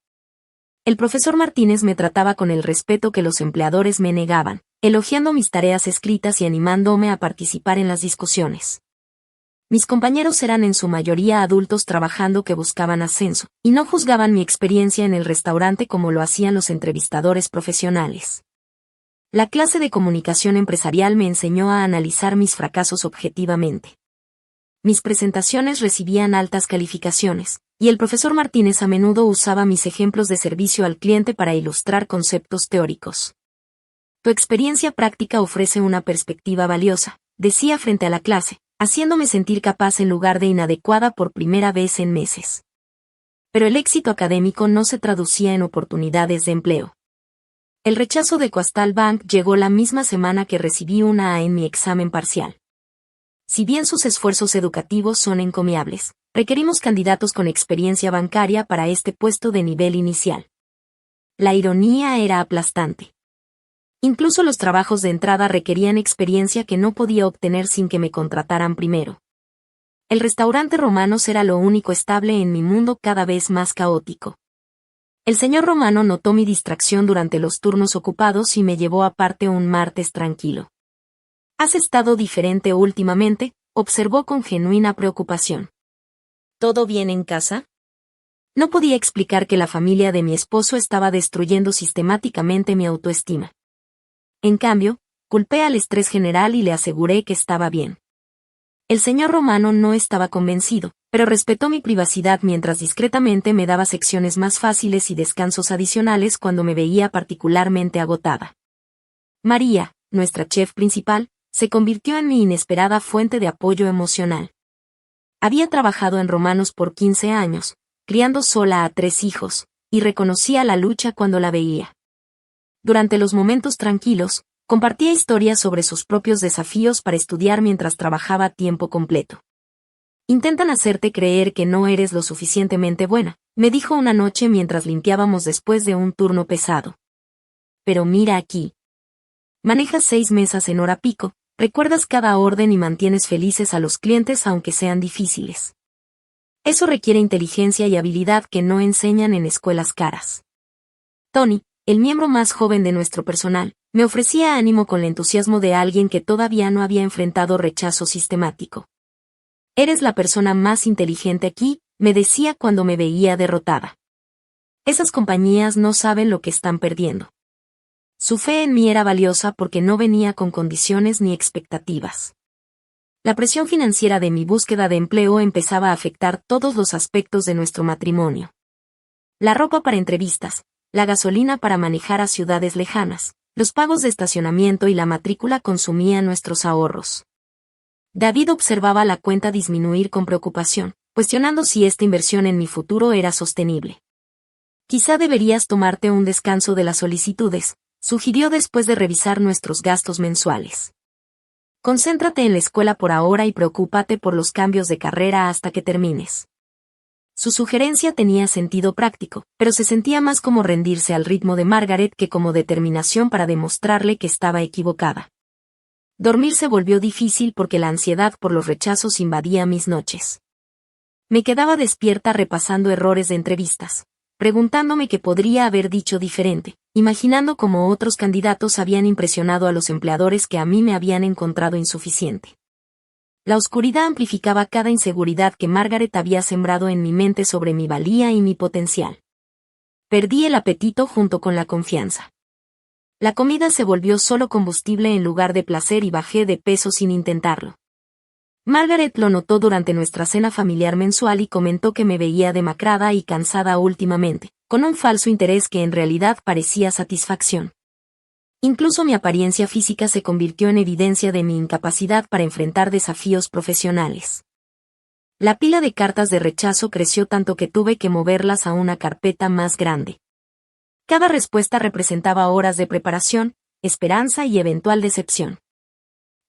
El profesor Martínez me trataba con el respeto que los empleadores me negaban, elogiando mis tareas escritas y animándome a participar en las discusiones. Mis compañeros eran en su mayoría adultos trabajando que buscaban ascenso, y no juzgaban mi experiencia en el restaurante como lo hacían los entrevistadores profesionales. La clase de comunicación empresarial me enseñó a analizar mis fracasos objetivamente. Mis presentaciones recibían altas calificaciones, y el profesor Martínez a menudo usaba mis ejemplos de servicio al cliente para ilustrar conceptos teóricos. Tu experiencia práctica ofrece una perspectiva valiosa, decía frente a la clase, haciéndome sentir capaz en lugar de inadecuada por primera vez en meses. Pero el éxito académico no se traducía en oportunidades de empleo. El rechazo de Coastal Bank llegó la misma semana que recibí una A en mi examen parcial. Si bien sus esfuerzos educativos son encomiables, requerimos candidatos con experiencia bancaria para este puesto de nivel inicial. La ironía era aplastante. Incluso los trabajos de entrada requerían experiencia que no podía obtener sin que me contrataran primero. El restaurante Romanos era lo único estable en mi mundo cada vez más caótico. El señor Romano notó mi distracción durante los turnos ocupados y me llevó aparte un martes tranquilo. ¿Has estado diferente últimamente?, observó con genuina preocupación. ¿Todo bien en casa? No podía explicar que la familia de mi esposo estaba destruyendo sistemáticamente mi autoestima. En cambio, culpé al estrés general y le aseguré que estaba bien. El señor Romano no estaba convencido, pero respetó mi privacidad mientras discretamente me daba secciones más fáciles y descansos adicionales cuando me veía particularmente agotada. María, nuestra chef principal, se convirtió en mi inesperada fuente de apoyo emocional. Había trabajado en Romanos por 15 años, criando sola a 3 hijos, y reconocía la lucha cuando la veía. Durante los momentos tranquilos, compartía historias sobre sus propios desafíos para estudiar mientras trabajaba a tiempo completo. Intentan hacerte creer que no eres lo suficientemente buena, me dijo una noche mientras limpiábamos después de un turno pesado. Pero mira aquí. Manejas 6 mesas en hora pico, recuerdas cada orden y mantienes felices a los clientes aunque sean difíciles. Eso requiere inteligencia y habilidad que no enseñan en escuelas caras. Tony, el miembro más joven de nuestro personal, me ofrecía ánimo con el entusiasmo de alguien que todavía no había enfrentado rechazo sistemático. Eres la persona más inteligente aquí, me decía cuando me veía derrotada. Esas compañías no saben lo que están perdiendo. Su fe en mí era valiosa porque no venía con condiciones ni expectativas. La presión financiera de mi búsqueda de empleo empezaba a afectar todos los aspectos de nuestro matrimonio. La ropa para entrevistas, la gasolina para manejar a ciudades lejanas, los pagos de estacionamiento y la matrícula consumían nuestros ahorros. David observaba la cuenta disminuir con preocupación, cuestionando si esta inversión en mi futuro era sostenible. Quizá deberías tomarte un descanso de las solicitudes, sugirió después de revisar nuestros gastos mensuales. Concéntrate en la escuela por ahora y preocúpate por los cambios de carrera hasta que termines. Su sugerencia tenía sentido práctico, pero se sentía más como rendirse al ritmo de Margaret que como determinación para demostrarle que estaba equivocada. Dormir se volvió difícil porque la ansiedad por los rechazos invadía mis noches. Me quedaba despierta repasando errores de entrevistas, preguntándome qué podría haber dicho diferente, imaginando cómo otros candidatos habían impresionado a los empleadores que a mí me habían encontrado insuficiente. La oscuridad amplificaba cada inseguridad que Margaret había sembrado en mi mente sobre mi valía y mi potencial. Perdí el apetito junto con la confianza. La comida se volvió solo combustible en lugar de placer y bajé de peso sin intentarlo. Margaret lo notó durante nuestra cena familiar mensual y comentó que me veía demacrada y cansada últimamente, con un falso interés que en realidad parecía satisfacción. Incluso mi apariencia física se convirtió en evidencia de mi incapacidad para enfrentar desafíos profesionales. La pila de cartas de rechazo creció tanto que tuve que moverlas a una carpeta más grande. Cada respuesta representaba horas de preparación, esperanza y eventual decepción.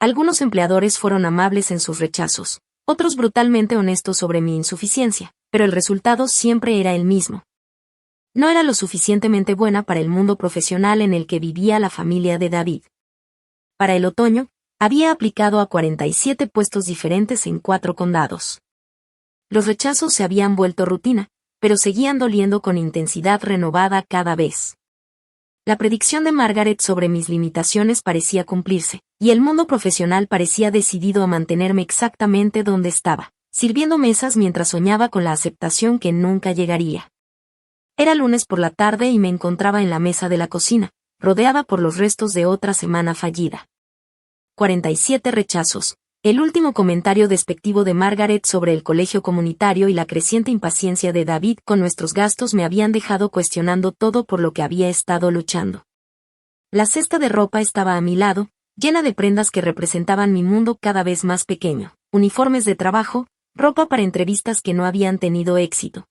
Algunos empleadores fueron amables en sus rechazos, otros brutalmente honestos sobre mi insuficiencia, pero el resultado siempre era el mismo. No era lo suficientemente buena para el mundo profesional en el que vivía la familia de David. Para el otoño, había aplicado a 47 puestos diferentes en 4 condados. Los rechazos se habían vuelto rutina, pero seguían doliendo con intensidad renovada cada vez. La predicción de Margaret sobre mis limitaciones parecía cumplirse, y el mundo profesional parecía decidido a mantenerme exactamente donde estaba, sirviendo mesas mientras soñaba con la aceptación que nunca llegaría. Era lunes por la tarde y me encontraba en la mesa de la cocina, rodeada por los restos de otra semana fallida. 47 rechazos. El último comentario despectivo de Margaret sobre el colegio comunitario y la creciente impaciencia de David con nuestros gastos me habían dejado cuestionando todo por lo que había estado luchando. La cesta de ropa estaba a mi lado, llena de prendas que representaban mi mundo cada vez más pequeño, uniformes de trabajo, ropa para entrevistas que no habían tenido éxito.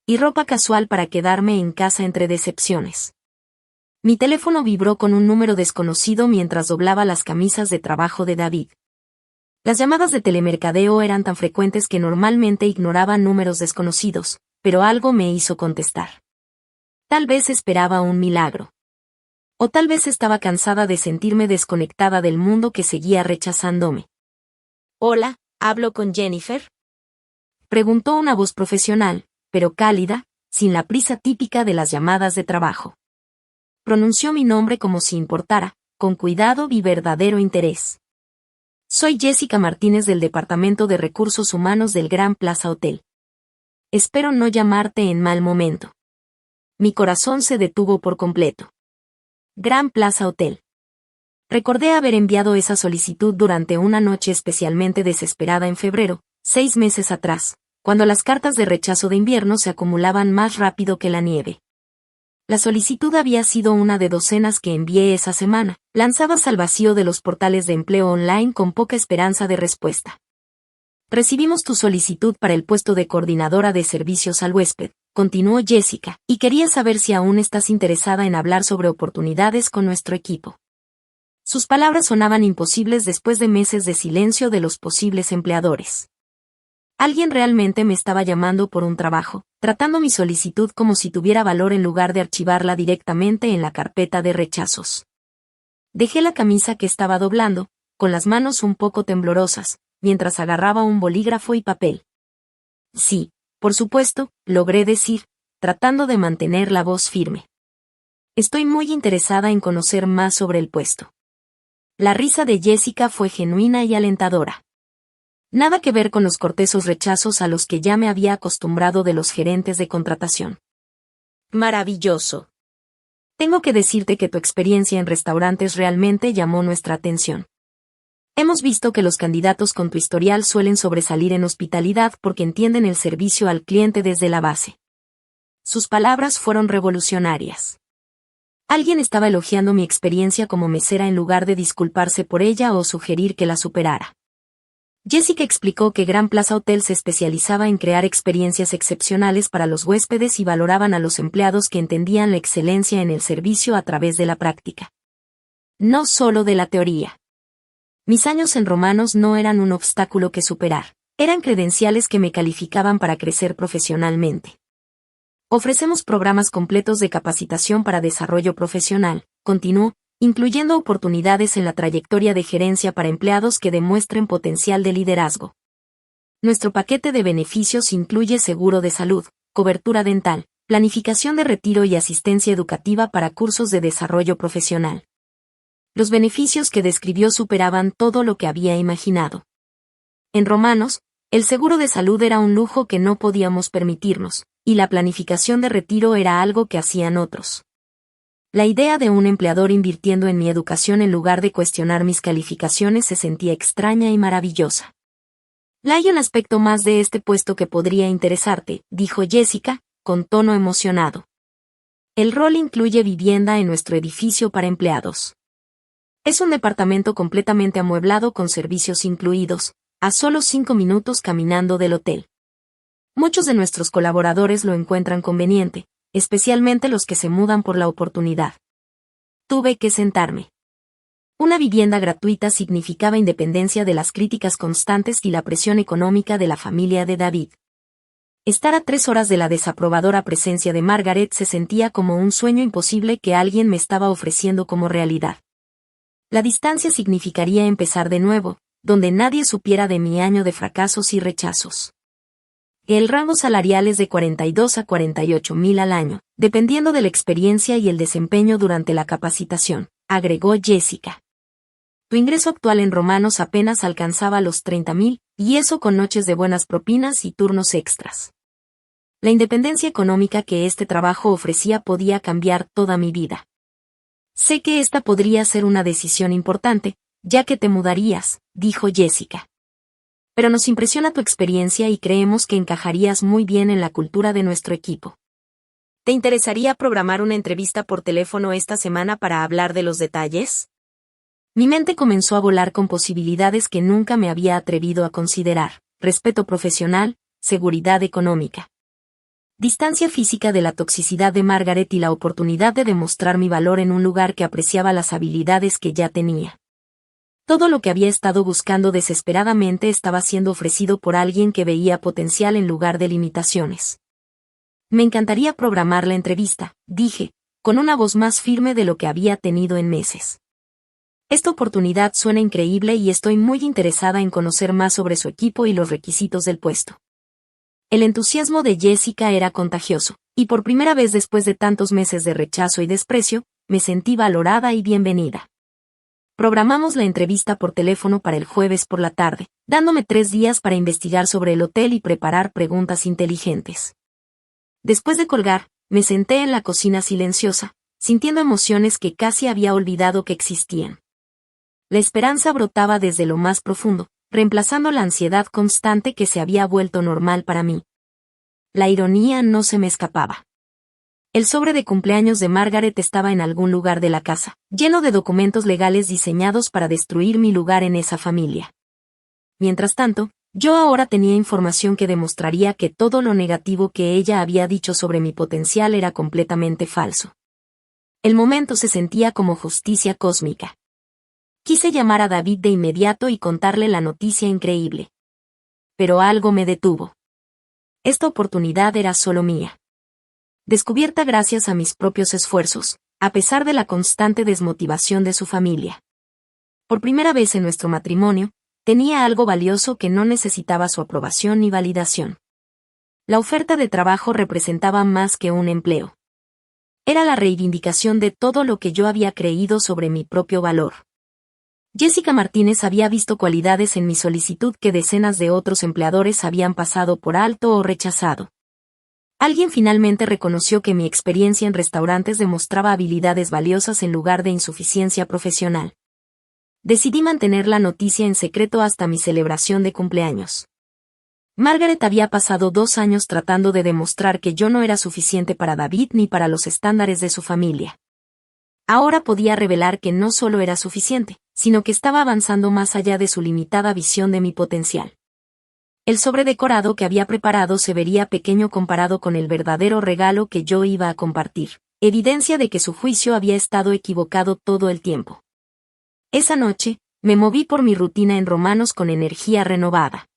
Y ropa casual para quedarme en casa entre decepciones. Mi teléfono vibró con un número desconocido mientras doblaba las camisas de trabajo de David. Las llamadas de telemercadeo eran tan frecuentes que normalmente ignoraba números desconocidos, pero algo me hizo contestar. Tal vez esperaba un milagro. O tal vez estaba cansada de sentirme desconectada del mundo que seguía rechazándome. Hola, ¿hablo con Jennifer? Preguntó una voz profesional, pero cálida, sin la prisa típica de las llamadas de trabajo. Pronunció mi nombre como si importara, con cuidado y verdadero interés. Soy Jessica Martínez del Departamento de Recursos Humanos del Gran Plaza Hotel. Espero no llamarte en mal momento. Mi corazón se detuvo por completo. Gran Plaza Hotel. Recordé haber enviado esa solicitud durante una noche especialmente desesperada en febrero, 6 meses atrás, cuando las cartas de rechazo de invierno se acumulaban más rápido que la nieve. La solicitud había sido una de docenas que envié esa semana, lanzadas al vacío de los portales de empleo online con poca esperanza de respuesta. Recibimos tu solicitud para el puesto de coordinadora de servicios al huésped, continuó Jessica, y quería saber si aún estás interesada en hablar sobre oportunidades con nuestro equipo. Sus palabras sonaban imposibles después de meses de silencio de los posibles empleadores. Alguien realmente me estaba llamando por un trabajo, tratando mi solicitud como si tuviera valor en lugar de archivarla directamente en la carpeta de rechazos. Dejé la camisa que estaba doblando, con las manos un poco temblorosas, mientras agarraba un bolígrafo y papel. Sí, por supuesto, logré decir, tratando de mantener la voz firme. Estoy muy interesada en conocer más sobre el puesto. La risa de Jessica fue genuina y alentadora. Nada que ver con los cortesos rechazos a los que ya me había acostumbrado de los gerentes de contratación. Maravilloso. Tengo que decirte que tu experiencia en restaurantes realmente llamó nuestra atención. Hemos visto que los candidatos con tu historial suelen sobresalir en hospitalidad porque entienden el servicio al cliente desde la base. Sus palabras fueron revolucionarias. Alguien estaba elogiando mi experiencia como mesera en lugar de disculparse por ella o sugerir que la superara. Jessica explicó que Gran Plaza Hotel se especializaba en crear experiencias excepcionales para los huéspedes y valoraban a los empleados que entendían la excelencia en el servicio a través de la práctica. No solo de la teoría. Mis años en Romanos no eran un obstáculo que superar, eran credenciales que me calificaban para crecer profesionalmente. Ofrecemos programas completos de capacitación para desarrollo profesional, continuó, incluyendo oportunidades en la trayectoria de gerencia para empleados que demuestren potencial de liderazgo. Nuestro paquete de beneficios incluye seguro de salud, cobertura dental, planificación de retiro y asistencia educativa para cursos de desarrollo profesional. Los beneficios que describió superaban todo lo que había imaginado. En Romanos, el seguro de salud era un lujo que no podíamos permitirnos, y la planificación de retiro era algo que hacían otros. La idea de un empleador invirtiendo en mi educación en lugar de cuestionar mis calificaciones se sentía extraña y maravillosa. Hay un aspecto más de este puesto que podría interesarte, dijo Jessica, con tono emocionado. El rol incluye vivienda en nuestro edificio para empleados. Es un departamento completamente amueblado con servicios incluidos, a solo 5 minutos caminando del hotel. Muchos de nuestros colaboradores lo encuentran conveniente, especialmente los que se mudan por la oportunidad. Tuve que sentarme. Una vivienda gratuita significaba independencia de las críticas constantes y la presión económica de la familia de David. Estar a 3 horas de la desaprobadora presencia de Margaret se sentía como un sueño imposible que alguien me estaba ofreciendo como realidad. La distancia significaría empezar de nuevo, donde nadie supiera de mi año de fracasos y rechazos. El rango salarial es de 42 a 48 mil al año, dependiendo de la experiencia y el desempeño durante la capacitación, agregó Jessica. Tu ingreso actual en Romanos apenas alcanzaba los 30,000, y eso con noches de buenas propinas y turnos extras. La independencia económica que este trabajo ofrecía podía cambiar toda mi vida. Sé que esta podría ser una decisión importante, ya que te mudarías, dijo Jessica. Pero nos impresiona tu experiencia y creemos que encajarías muy bien en la cultura de nuestro equipo. ¿Te interesaría programar una entrevista por teléfono esta semana para hablar de los detalles? Mi mente comenzó a volar con posibilidades que nunca me había atrevido a considerar: respeto profesional, seguridad económica, distancia física de la toxicidad de Margaret y la oportunidad de demostrar mi valor en un lugar que apreciaba las habilidades que ya tenía. Todo lo que había estado buscando desesperadamente estaba siendo ofrecido por alguien que veía potencial en lugar de limitaciones. Me encantaría programar la entrevista, dije, con una voz más firme de lo que había tenido en meses. Esta oportunidad suena increíble y estoy muy interesada en conocer más sobre su equipo y los requisitos del puesto. El entusiasmo de Jessica era contagioso, y por primera vez después de tantos meses de rechazo y desprecio, me sentí valorada y bienvenida. Programamos la entrevista por teléfono para el jueves por la tarde, dándome 3 días para investigar sobre el hotel y preparar preguntas inteligentes. Después de colgar, me senté en la cocina silenciosa, sintiendo emociones que casi había olvidado que existían. La esperanza brotaba desde lo más profundo, reemplazando la ansiedad constante que se había vuelto normal para mí. La ironía no se me escapaba. El sobre de cumpleaños de Margaret estaba en algún lugar de la casa, lleno de documentos legales diseñados para destruir mi lugar en esa familia. Mientras tanto, yo ahora tenía información que demostraría que todo lo negativo que ella había dicho sobre mi potencial era completamente falso. El momento se sentía como justicia cósmica. Quise llamar a David de inmediato y contarle la noticia increíble. Pero algo me detuvo. Esta oportunidad era solo mía. Descubierta gracias a mis propios esfuerzos, a pesar de la constante desmotivación de su familia. Por primera vez en nuestro matrimonio, tenía algo valioso que no necesitaba su aprobación ni validación. La oferta de trabajo representaba más que un empleo. Era la reivindicación de todo lo que yo había creído sobre mi propio valor. Jessica Martínez había visto cualidades en mi solicitud que decenas de otros empleadores habían pasado por alto o rechazado. Alguien finalmente reconoció que mi experiencia en restaurantes demostraba habilidades valiosas en lugar de insuficiencia profesional. Decidí mantener la noticia en secreto hasta mi celebración de cumpleaños. Margaret había pasado 2 años tratando de demostrar que yo no era suficiente para David ni para los estándares de su familia. Ahora podía revelar que no solo era suficiente, sino que estaba avanzando más allá de su limitada visión de mi potencial. El sobredecorado que había preparado se vería pequeño comparado con el verdadero regalo que yo iba a compartir, evidencia de que su juicio había estado equivocado todo el tiempo. Esa noche, me moví por mi rutina en Romanos con energía renovada.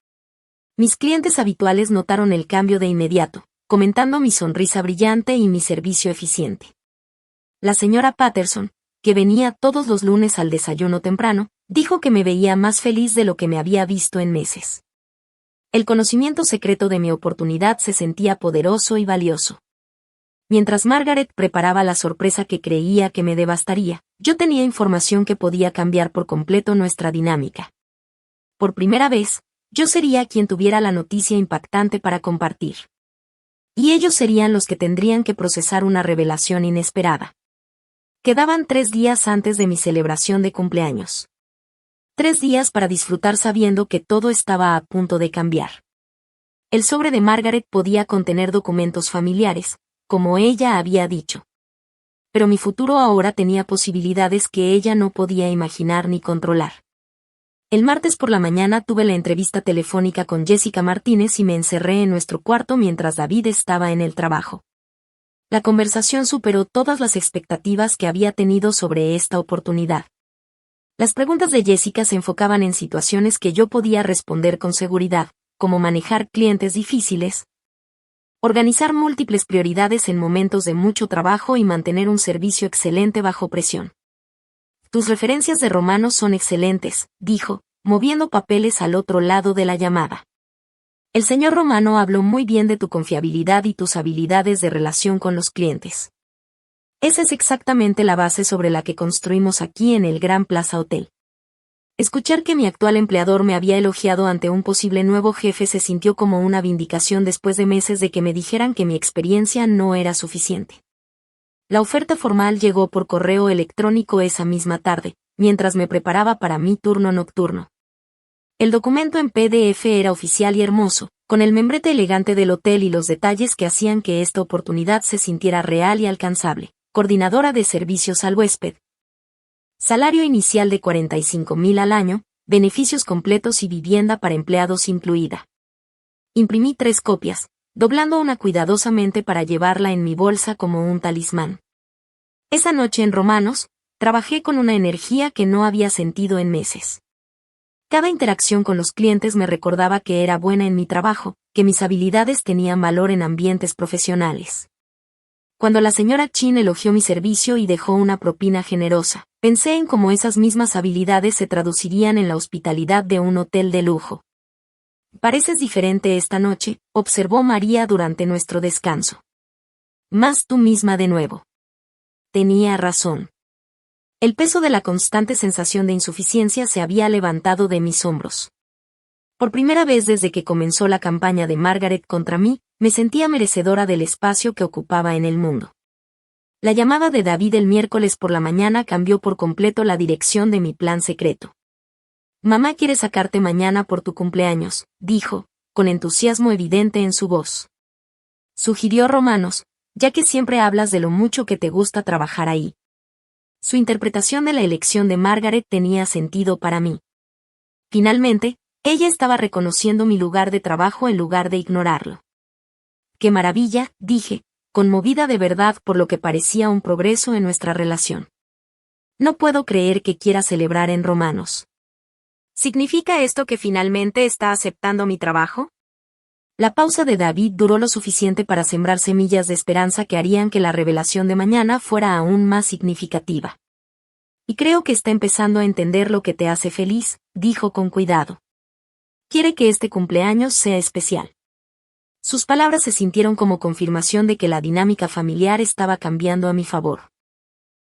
Mis clientes habituales notaron el cambio de inmediato, comentando mi sonrisa brillante y mi servicio eficiente. La señora Patterson, que venía todos los lunes al desayuno temprano, dijo que me veía más feliz de lo que me había visto en meses. El conocimiento secreto de mi oportunidad se sentía poderoso y valioso. Mientras Margaret preparaba la sorpresa que creía que me devastaría, yo tenía información que podía cambiar por completo nuestra dinámica. Por primera vez, yo sería quien tuviera la noticia impactante para compartir. Y ellos serían los que tendrían que procesar una revelación inesperada. Quedaban 3 días antes de mi celebración de cumpleaños. 3 días para disfrutar sabiendo que todo estaba a punto de cambiar. El sobre de Margaret podía contener documentos familiares, como ella había dicho. Pero mi futuro ahora tenía posibilidades que ella no podía imaginar ni controlar. El martes por la mañana tuve la entrevista telefónica con Jessica Martínez y me encerré en nuestro cuarto mientras David estaba en el trabajo. La conversación superó todas las expectativas que había tenido sobre esta oportunidad. Las preguntas de Jessica se enfocaban en situaciones que yo podía responder con seguridad, como manejar clientes difíciles, organizar múltiples prioridades en momentos de mucho trabajo y mantener un servicio excelente bajo presión. Tus referencias de Romanos son excelentes, dijo, moviendo papeles al otro lado de la llamada. El señor Romano habló muy bien de tu confiabilidad y tus habilidades de relación con los clientes. Esa es exactamente la base sobre la que construimos aquí en el Gran Plaza Hotel. Escuchar que mi actual empleador me había elogiado ante un posible nuevo jefe se sintió como una vindicación después de meses de que me dijeran que mi experiencia no era suficiente. La oferta formal llegó por correo electrónico esa misma tarde, mientras me preparaba para mi turno nocturno. El documento en PDF era oficial y hermoso, con el membrete elegante del hotel y los detalles que hacían que esta oportunidad se sintiera real y alcanzable. Coordinadora de servicios al huésped. Salario inicial de $45,000 al año, beneficios completos y vivienda para empleados incluida. Imprimí 3 copias, doblando una cuidadosamente para llevarla en mi bolsa como un talismán. Esa noche en Romanos, trabajé con una energía que no había sentido en meses. Cada interacción con los clientes me recordaba que era buena en mi trabajo, que mis habilidades tenían valor en ambientes profesionales. Cuando la señora Chin elogió mi servicio y dejó una propina generosa, pensé en cómo esas mismas habilidades se traducirían en la hospitalidad de un hotel de lujo. Pareces diferente esta noche, observó María durante nuestro descanso. Más tú misma de nuevo. Tenía razón. El peso de la constante sensación de insuficiencia se había levantado de mis hombros. Por primera vez desde que comenzó la campaña de Margaret contra mí, me sentía merecedora del espacio que ocupaba en el mundo. La llamada de David el miércoles por la mañana cambió por completo la dirección de mi plan secreto. Mamá quiere sacarte mañana por tu cumpleaños, dijo, con entusiasmo evidente en su voz. Sugirió Romanos, ya que siempre hablas de lo mucho que te gusta trabajar ahí. Su interpretación de la elección de Margaret tenía sentido para mí. Finalmente, ella estaba reconociendo mi lugar de trabajo en lugar de ignorarlo. ¡Qué maravilla!, dije, conmovida de verdad por lo que parecía un progreso en nuestra relación. No puedo creer que quiera celebrar en Romanos. ¿Significa esto que finalmente está aceptando mi trabajo? La pausa de David duró lo suficiente para sembrar semillas de esperanza que harían que la revelación de mañana fuera aún más significativa. Y creo que está empezando a entender lo que te hace feliz, dijo con cuidado. Quiere que este cumpleaños sea especial. Sus palabras se sintieron como confirmación de que la dinámica familiar estaba cambiando a mi favor.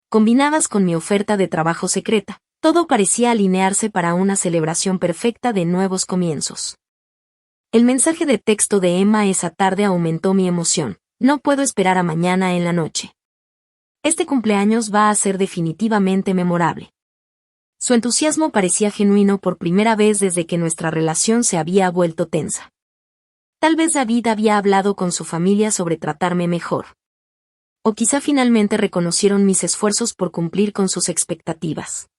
Combinadas con mi oferta de trabajo secreta, todo parecía alinearse para una celebración perfecta de nuevos comienzos. El mensaje de texto de Emma esa tarde aumentó mi emoción. No puedo esperar a mañana en la noche. Este cumpleaños va a ser definitivamente memorable. Su entusiasmo parecía genuino por primera vez desde que nuestra relación se había vuelto tensa. Tal vez David había hablado con su familia sobre tratarme mejor. O quizá finalmente reconocieron mis esfuerzos por cumplir con sus expectativas.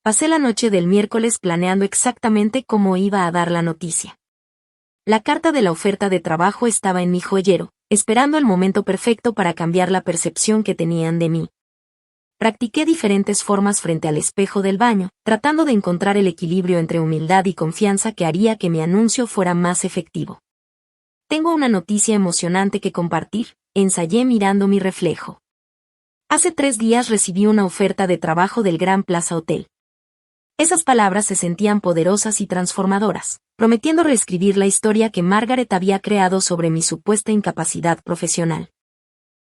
Pasé la noche del miércoles planeando exactamente cómo iba a dar la noticia. La carta de la oferta de trabajo estaba en mi joyero, esperando el momento perfecto para cambiar la percepción que tenían de mí. Practiqué diferentes formas frente al espejo del baño, tratando de encontrar el equilibrio entre humildad y confianza que haría que mi anuncio fuera más efectivo. Tengo una noticia emocionante que compartir, ensayé mirando mi reflejo. Hace 3 días recibí una oferta de trabajo del Gran Plaza Hotel. Esas palabras se sentían poderosas y transformadoras, prometiendo reescribir la historia que Margaret había creado sobre mi supuesta incapacidad profesional.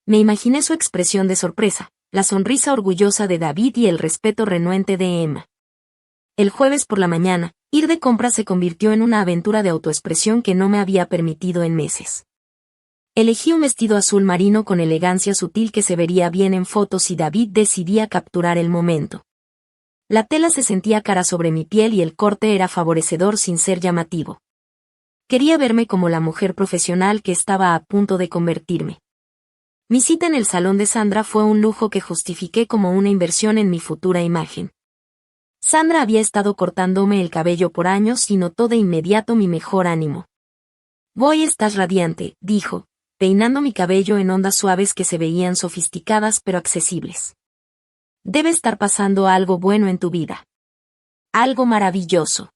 Me imaginé su expresión de sorpresa, la sonrisa orgullosa de David y el respeto renuente de Emma. El jueves por la mañana, ir de compras se convirtió en una aventura de autoexpresión que no me había permitido en meses. Elegí un vestido azul marino con elegancia sutil que se vería bien en fotos y David decidía capturar el momento. La tela se sentía cara sobre mi piel y el corte era favorecedor sin ser llamativo. Quería verme como la mujer profesional que estaba a punto de convertirme. Mi cita en el salón de Sandra fue un lujo que justifiqué como una inversión en mi futura imagen. Sandra había estado cortándome el cabello por años y notó de inmediato mi mejor ánimo. «Hoy estás radiante», dijo, peinando mi cabello en ondas suaves que se veían sofisticadas pero accesibles. «Debe estar pasando algo bueno en tu vida. Algo maravilloso.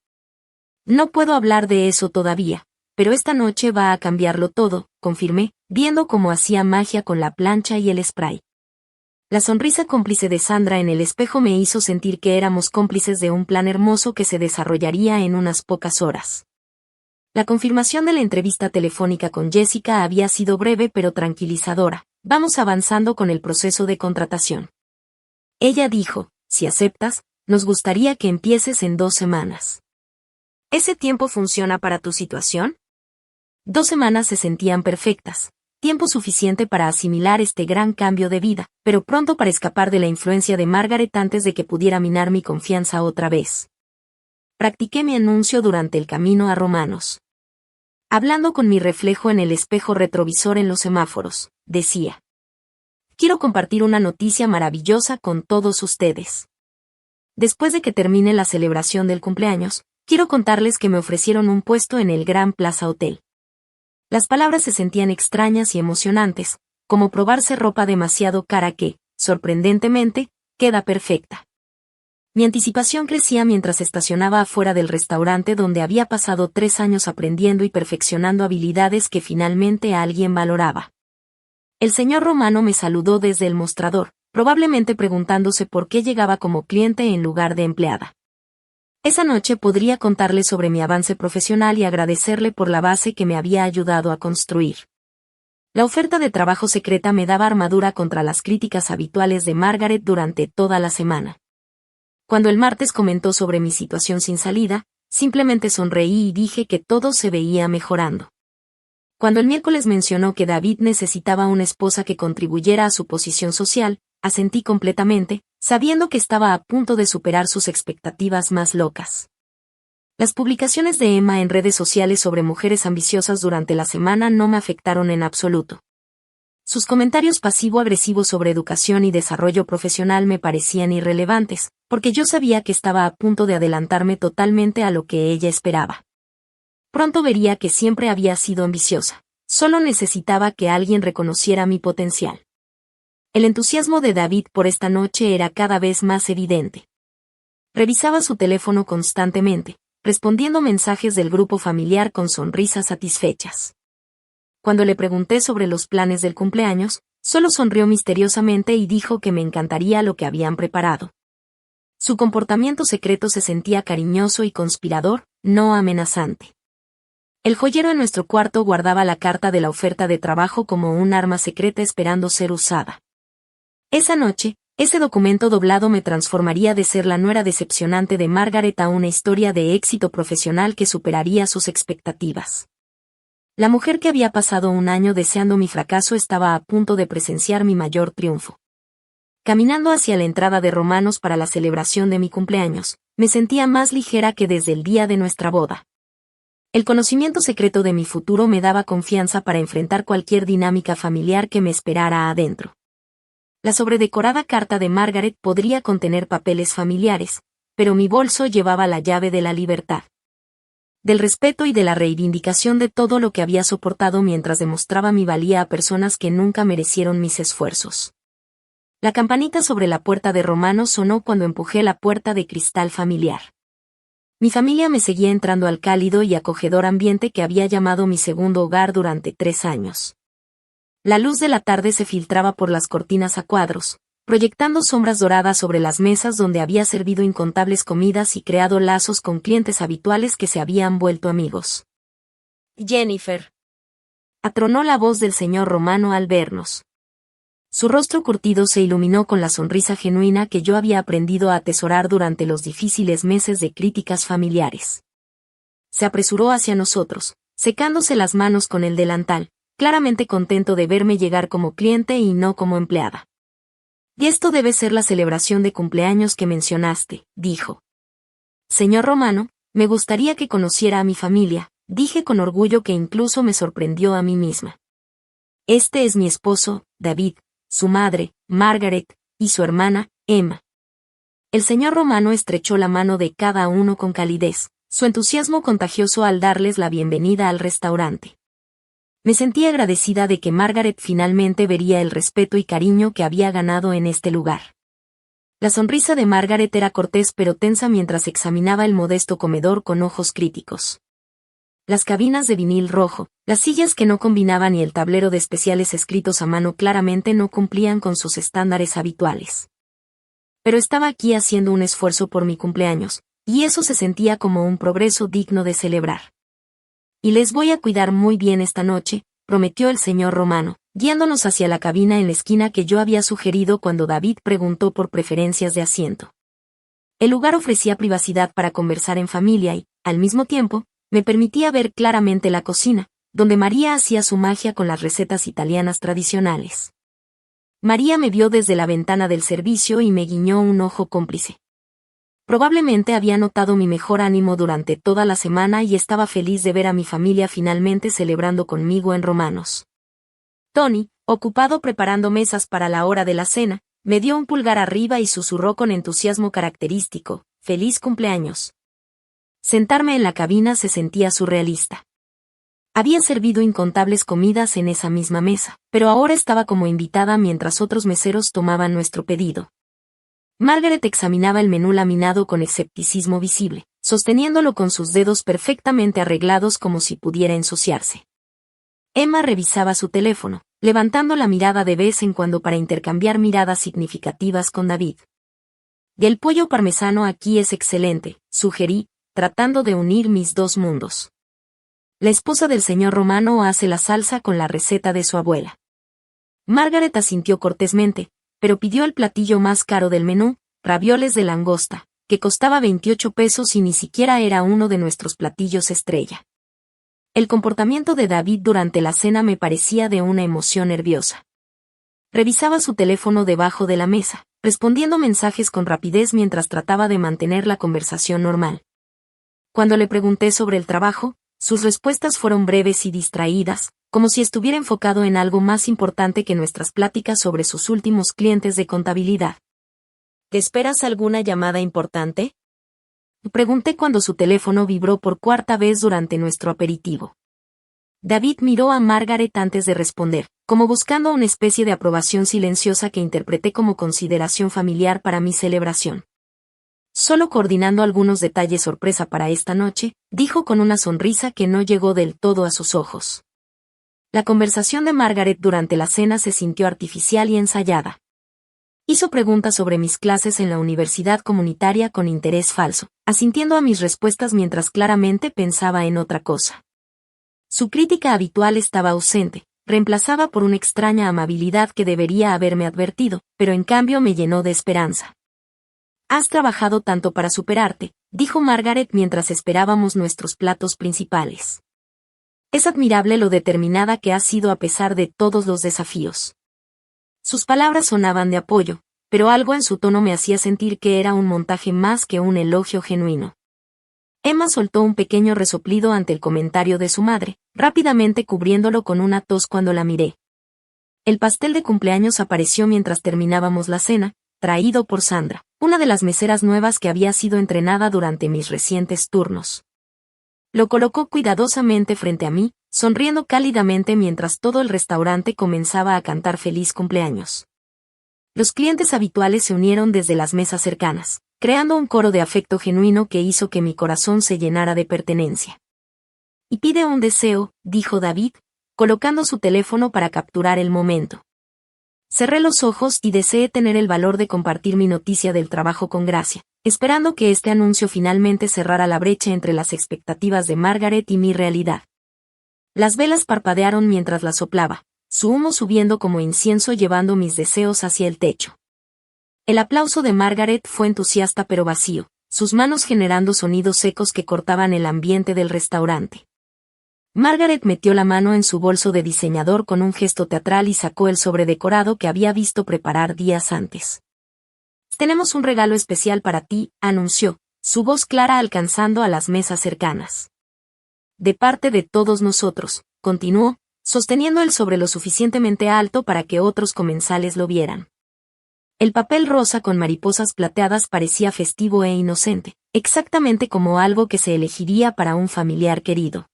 No puedo hablar de eso todavía, pero esta noche va a cambiarlo todo», confirmé, viendo cómo hacía magia con la plancha y el spray. La sonrisa cómplice de Sandra en el espejo me hizo sentir que éramos cómplices de un plan hermoso que se desarrollaría en unas pocas horas. La confirmación de la entrevista telefónica con Jessica había sido breve pero tranquilizadora. «Vamos avanzando con el proceso de contratación». Ella dijo, «Si aceptas, nos gustaría que empieces en 2 semanas». ¿Ese tiempo funciona para tu situación? 2 semanas se sentían perfectas. Tiempo suficiente para asimilar este gran cambio de vida, pero pronto para escapar de la influencia de Margaret antes de que pudiera minar mi confianza otra vez. Practiqué mi anuncio durante el camino a Romanos. Hablando con mi reflejo en el espejo retrovisor en los semáforos, decía: «Quiero compartir una noticia maravillosa con todos ustedes. Después de que termine la celebración del cumpleaños, quiero contarles que me ofrecieron un puesto en el Gran Plaza Hotel». Las palabras se sentían extrañas y emocionantes, como probarse ropa demasiado cara que, sorprendentemente, queda perfecta. Mi anticipación crecía mientras estacionaba afuera del restaurante donde había pasado 3 años aprendiendo y perfeccionando habilidades que finalmente alguien valoraba. El señor Romano me saludó desde el mostrador, probablemente preguntándose por qué llegaba como cliente en lugar de empleada. Esa noche podría contarle sobre mi avance profesional y agradecerle por la base que me había ayudado a construir. La oferta de trabajo secreta me daba armadura contra las críticas habituales de Margaret durante toda la semana. Cuando el martes comentó sobre mi situación sin salida, simplemente sonreí y dije que todo se veía mejorando. Cuando el miércoles mencionó que David necesitaba una esposa que contribuyera a su posición social, asentí completamente, sabiendo que estaba a punto de superar sus expectativas más locas. Las publicaciones de Emma en redes sociales sobre mujeres ambiciosas durante la semana no me afectaron en absoluto. Sus comentarios pasivo-agresivos sobre educación y desarrollo profesional me parecían irrelevantes, porque yo sabía que estaba a punto de adelantarme totalmente a lo que ella esperaba. Pronto vería que siempre había sido ambiciosa, solo necesitaba que alguien reconociera mi potencial. El entusiasmo de David por esta noche era cada vez más evidente. Revisaba su teléfono constantemente, respondiendo mensajes del grupo familiar con sonrisas satisfechas. Cuando le pregunté sobre los planes del cumpleaños, solo sonrió misteriosamente y dijo que me encantaría lo que habían preparado. Su comportamiento secreto se sentía cariñoso y conspirador, no amenazante. El joyero en nuestro cuarto guardaba la carta de la oferta de trabajo como un arma secreta esperando ser usada. Esa noche, ese documento doblado me transformaría de ser la nuera decepcionante de Margaret a una historia de éxito profesional que superaría sus expectativas. La mujer que había pasado un año deseando mi fracaso estaba a punto de presenciar mi mayor triunfo. Caminando hacia la entrada de Romanos para la celebración de mi cumpleaños, me sentía más ligera que desde el día de nuestra boda. El conocimiento secreto de mi futuro me daba confianza para enfrentar cualquier dinámica familiar que me esperara adentro. La sobredecorada carta de Margaret podría contener papeles familiares, pero mi bolso llevaba la llave de la libertad, del respeto y de la reivindicación de todo lo que había soportado mientras demostraba mi valía a personas que nunca merecieron mis esfuerzos. La campanita sobre la puerta de Romano sonó cuando empujé la puerta de cristal familiar. Mi familia me seguía entrando al cálido y acogedor ambiente que había llamado mi segundo hogar durante 3 años. La luz de la tarde se filtraba por las cortinas a cuadros, proyectando sombras doradas sobre las mesas donde había servido incontables comidas y creado lazos con clientes habituales que se habían vuelto amigos. Jennifer. Atronó la voz del señor Romano al vernos. Su rostro curtido se iluminó con la sonrisa genuina que yo había aprendido a atesorar durante los difíciles meses de críticas familiares. Se apresuró hacia nosotros, secándose las manos con el delantal, claramente contento de verme llegar como cliente y no como empleada. Y esto debe ser la celebración de cumpleaños que mencionaste, dijo. Señor Romano, me gustaría que conociera a mi familia, dije con orgullo que incluso me sorprendió a mí misma. Este es mi esposo, David, su madre, Margaret, y su hermana, Emma. El señor Romano estrechó la mano de cada uno con calidez, su entusiasmo contagioso al darles la bienvenida al restaurante. Me sentí agradecida de que Margaret finalmente vería el respeto y cariño que había ganado en este lugar. La sonrisa de Margaret era cortés pero tensa mientras examinaba el modesto comedor con ojos críticos. Las cabinas de vinil rojo, las sillas que no combinaban y el tablero de especiales escritos a mano claramente no cumplían con sus estándares habituales. Pero estaba aquí haciendo un esfuerzo por mi cumpleaños, y eso se sentía como un progreso digno de celebrar. Y les voy a cuidar muy bien esta noche, prometió el señor Romano, guiándonos hacia la cabina en la esquina que yo había sugerido cuando David preguntó por preferencias de asiento. El lugar ofrecía privacidad para conversar en familia y, al mismo tiempo, me permitía ver claramente la cocina, donde María hacía su magia con las recetas italianas tradicionales. María me vio desde la ventana del servicio y me guiñó un ojo cómplice. Probablemente había notado mi mejor ánimo durante toda la semana y estaba feliz de ver a mi familia finalmente celebrando conmigo en Romanos. Tony, ocupado preparando mesas para la hora de la cena, me dio un pulgar arriba y susurró con entusiasmo característico, «¡Feliz cumpleaños!». Sentarme en la cabina se sentía surrealista. Había servido incontables comidas en esa misma mesa, pero ahora estaba como invitada mientras otros meseros tomaban nuestro pedido. Margaret examinaba el menú laminado con escepticismo visible, sosteniéndolo con sus dedos perfectamente arreglados como si pudiera ensuciarse. Emma revisaba su teléfono, levantando la mirada de vez en cuando para intercambiar miradas significativas con David. «El pollo parmesano aquí es excelente», sugerí, tratando de unir mis dos mundos. La esposa del señor Romano hace la salsa con la receta de su abuela. Margaret asintió cortésmente, pero pidió el platillo más caro del menú, ravioles de langosta, que costaba 28 pesos y ni siquiera era uno de nuestros platillos estrella. El comportamiento de David durante la cena me parecía de una emoción nerviosa. Revisaba su teléfono debajo de la mesa, respondiendo mensajes con rapidez mientras trataba de mantener la conversación normal. Cuando le pregunté sobre el trabajo, sus respuestas fueron breves y distraídas, como si estuviera enfocado en algo más importante que nuestras pláticas sobre sus últimos clientes de contabilidad. ¿Te esperas alguna llamada importante?, pregunté cuando su teléfono vibró por cuarta vez durante nuestro aperitivo. David miró a Margaret antes de responder, como buscando una especie de aprobación silenciosa que interpreté como consideración familiar para mi celebración. Solo coordinando algunos detalles sorpresa para esta noche, dijo con una sonrisa que no llegó del todo a sus ojos. La conversación de Margaret durante la cena se sintió artificial y ensayada. Hizo preguntas sobre mis clases en la universidad comunitaria con interés falso, asintiendo a mis respuestas mientras claramente pensaba en otra cosa. Su crítica habitual estaba ausente, reemplazada por una extraña amabilidad que debería haberme advertido, pero en cambio me llenó de esperanza. «Has trabajado tanto para superarte», dijo Margaret mientras esperábamos nuestros platos principales. «Es admirable lo determinada que has sido a pesar de todos los desafíos». Sus palabras sonaban de apoyo, pero algo en su tono me hacía sentir que era un montaje más que un elogio genuino. Emma soltó un pequeño resoplido ante el comentario de su madre, rápidamente cubriéndolo con una tos cuando la miré. El pastel de cumpleaños apareció mientras terminábamos la cena, traído por Sandra, una de las meseras nuevas que había sido entrenada durante mis recientes turnos. Lo colocó cuidadosamente frente a mí, sonriendo cálidamente mientras todo el restaurante comenzaba a cantar feliz cumpleaños. Los clientes habituales se unieron desde las mesas cercanas, creando un coro de afecto genuino que hizo que mi corazón se llenara de pertenencia. Y pide un deseo, dijo David, colocando su teléfono para capturar el momento. Cerré los ojos y deseé tener el valor de compartir mi noticia del trabajo con gracia, esperando que este anuncio finalmente cerrara la brecha entre las expectativas de Margaret y mi realidad. Las velas parpadearon mientras las soplaba, su humo subiendo como incienso llevando mis deseos hacia el techo. El aplauso de Margaret fue entusiasta pero vacío, sus manos generando sonidos secos que cortaban el ambiente del restaurante. Margaret metió la mano en su bolso de diseñador con un gesto teatral y sacó el sobredecorado que había visto preparar días antes. «Tenemos un regalo especial para ti», anunció, su voz clara alcanzando a las mesas cercanas. «De parte de todos nosotros», continuó, sosteniendo el sobre lo suficientemente alto para que otros comensales lo vieran. El papel rosa con mariposas plateadas parecía festivo e inocente, exactamente como algo que se elegiría para un familiar querido.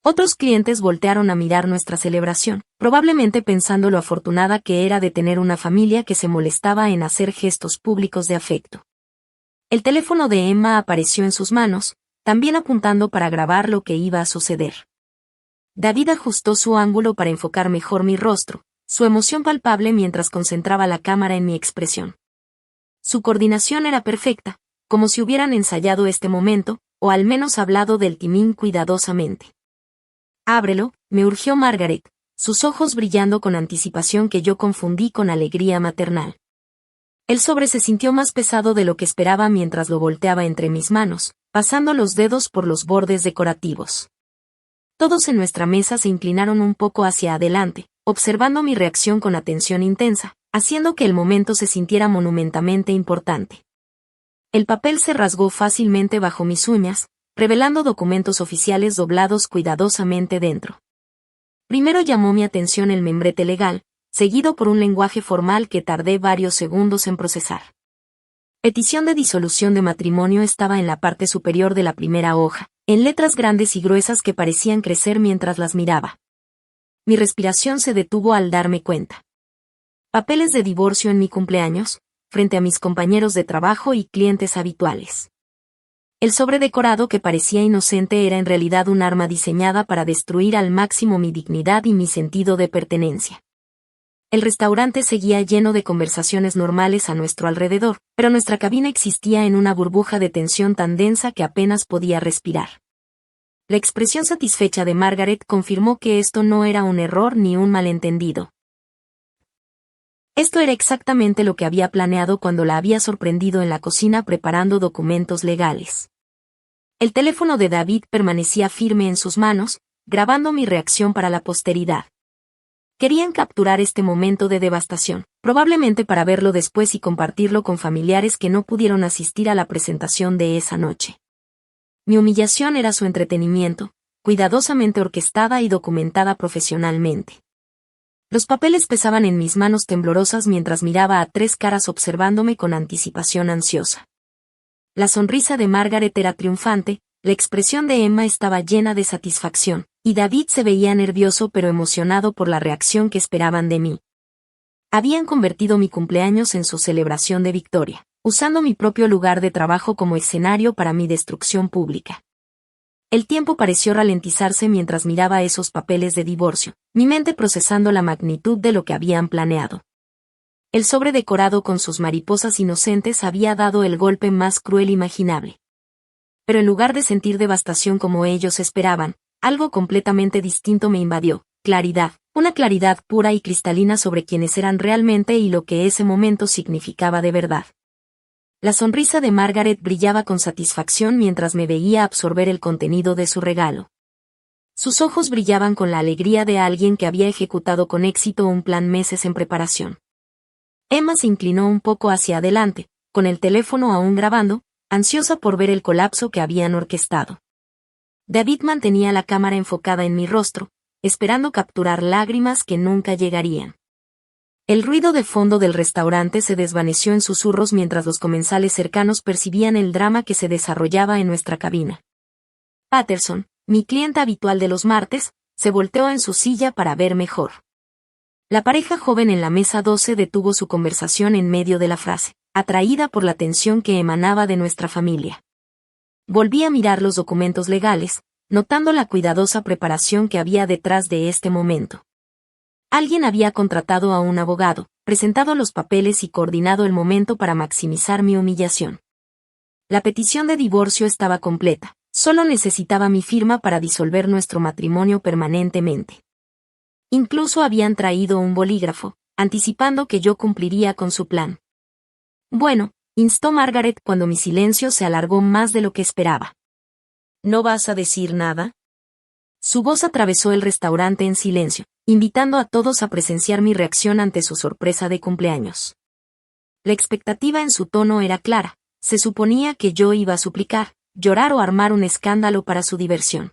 Otros clientes voltearon a mirar nuestra celebración, probablemente pensando lo afortunada que era de tener una familia que se molestaba en hacer gestos públicos de afecto. El teléfono de Emma apareció en sus manos, también apuntando para grabar lo que iba a suceder. David ajustó su ángulo para enfocar mejor mi rostro, su emoción palpable mientras concentraba la cámara en mi expresión. Su coordinación era perfecta, como si hubieran ensayado este momento, o al menos hablado del timing cuidadosamente. «Ábrelo», me urgió Margaret, sus ojos brillando con anticipación que yo confundí con alegría maternal. El sobre se sintió más pesado de lo que esperaba mientras lo volteaba entre mis manos, pasando los dedos por los bordes decorativos. Todos en nuestra mesa se inclinaron un poco hacia adelante, observando mi reacción con atención intensa, haciendo que el momento se sintiera monumentalmente importante. El papel se rasgó fácilmente bajo mis uñas, revelando documentos oficiales doblados cuidadosamente dentro. Primero llamó mi atención el membrete legal, seguido por un lenguaje formal que tardé varios segundos en procesar. Petición de disolución de matrimonio estaba en la parte superior de la primera hoja, en letras grandes y gruesas que parecían crecer mientras las miraba. Mi respiración se detuvo al darme cuenta. Papeles de divorcio en mi cumpleaños, frente a mis compañeros de trabajo y clientes habituales. El sobredecorado que parecía inocente era en realidad un arma diseñada para destruir al máximo mi dignidad y mi sentido de pertenencia. El restaurante seguía lleno de conversaciones normales a nuestro alrededor, pero nuestra cabina existía en una burbuja de tensión tan densa que apenas podía respirar. La expresión satisfecha de Margaret confirmó que esto no era un error ni un malentendido. Esto era exactamente lo que había planeado cuando la había sorprendido en la cocina preparando documentos legales. El teléfono de David permanecía firme en sus manos, grabando mi reacción para la posteridad. Querían capturar este momento de devastación, probablemente para verlo después y compartirlo con familiares que no pudieron asistir a la presentación de esa noche. Mi humillación era su entretenimiento, cuidadosamente orquestada y documentada profesionalmente. Los papeles pesaban en mis manos temblorosas mientras miraba a tres caras observándome con anticipación ansiosa. La sonrisa de Margaret era triunfante, la expresión de Emma estaba llena de satisfacción, y David se veía nervioso pero emocionado por la reacción que esperaban de mí. Habían convertido mi cumpleaños en su celebración de victoria, usando mi propio lugar de trabajo como escenario para mi destrucción pública. El tiempo pareció ralentizarse mientras miraba esos papeles de divorcio, mi mente procesando la magnitud de lo que habían planeado. El sobre decorado con sus mariposas inocentes había dado el golpe más cruel imaginable. Pero en lugar de sentir devastación como ellos esperaban, algo completamente distinto me invadió, claridad, una claridad pura y cristalina sobre quienes eran realmente y lo que ese momento significaba de verdad. La sonrisa de Margaret brillaba con satisfacción mientras me veía absorber el contenido de su regalo. Sus ojos brillaban con la alegría de alguien que había ejecutado con éxito un plan meses en preparación. Emma se inclinó un poco hacia adelante, con el teléfono aún grabando, ansiosa por ver el colapso que habían orquestado. David mantenía la cámara enfocada en mi rostro, esperando capturar lágrimas que nunca llegarían. El ruido de fondo del restaurante se desvaneció en susurros mientras los comensales cercanos percibían el drama que se desarrollaba en nuestra cabina. Patterson, mi cliente habitual de los martes, se volteó en su silla para ver mejor. La pareja joven en la mesa 12 detuvo su conversación en medio de la frase, atraída por la tensión que emanaba de nuestra familia. Volví a mirar los documentos legales, notando la cuidadosa preparación que había detrás de este momento. Alguien había contratado a un abogado, presentado los papeles y coordinado el momento para maximizar mi humillación. La petición de divorcio estaba completa, solo necesitaba mi firma para disolver nuestro matrimonio permanentemente. Incluso habían traído un bolígrafo, anticipando que yo cumpliría con su plan. Bueno, instó Margaret cuando mi silencio se alargó más de lo que esperaba. ¿No vas a decir nada? Su voz atravesó el restaurante en silencio, invitando a todos a presenciar mi reacción ante su sorpresa de cumpleaños. La expectativa en su tono era clara, se suponía que yo iba a suplicar, llorar o armar un escándalo para su diversión.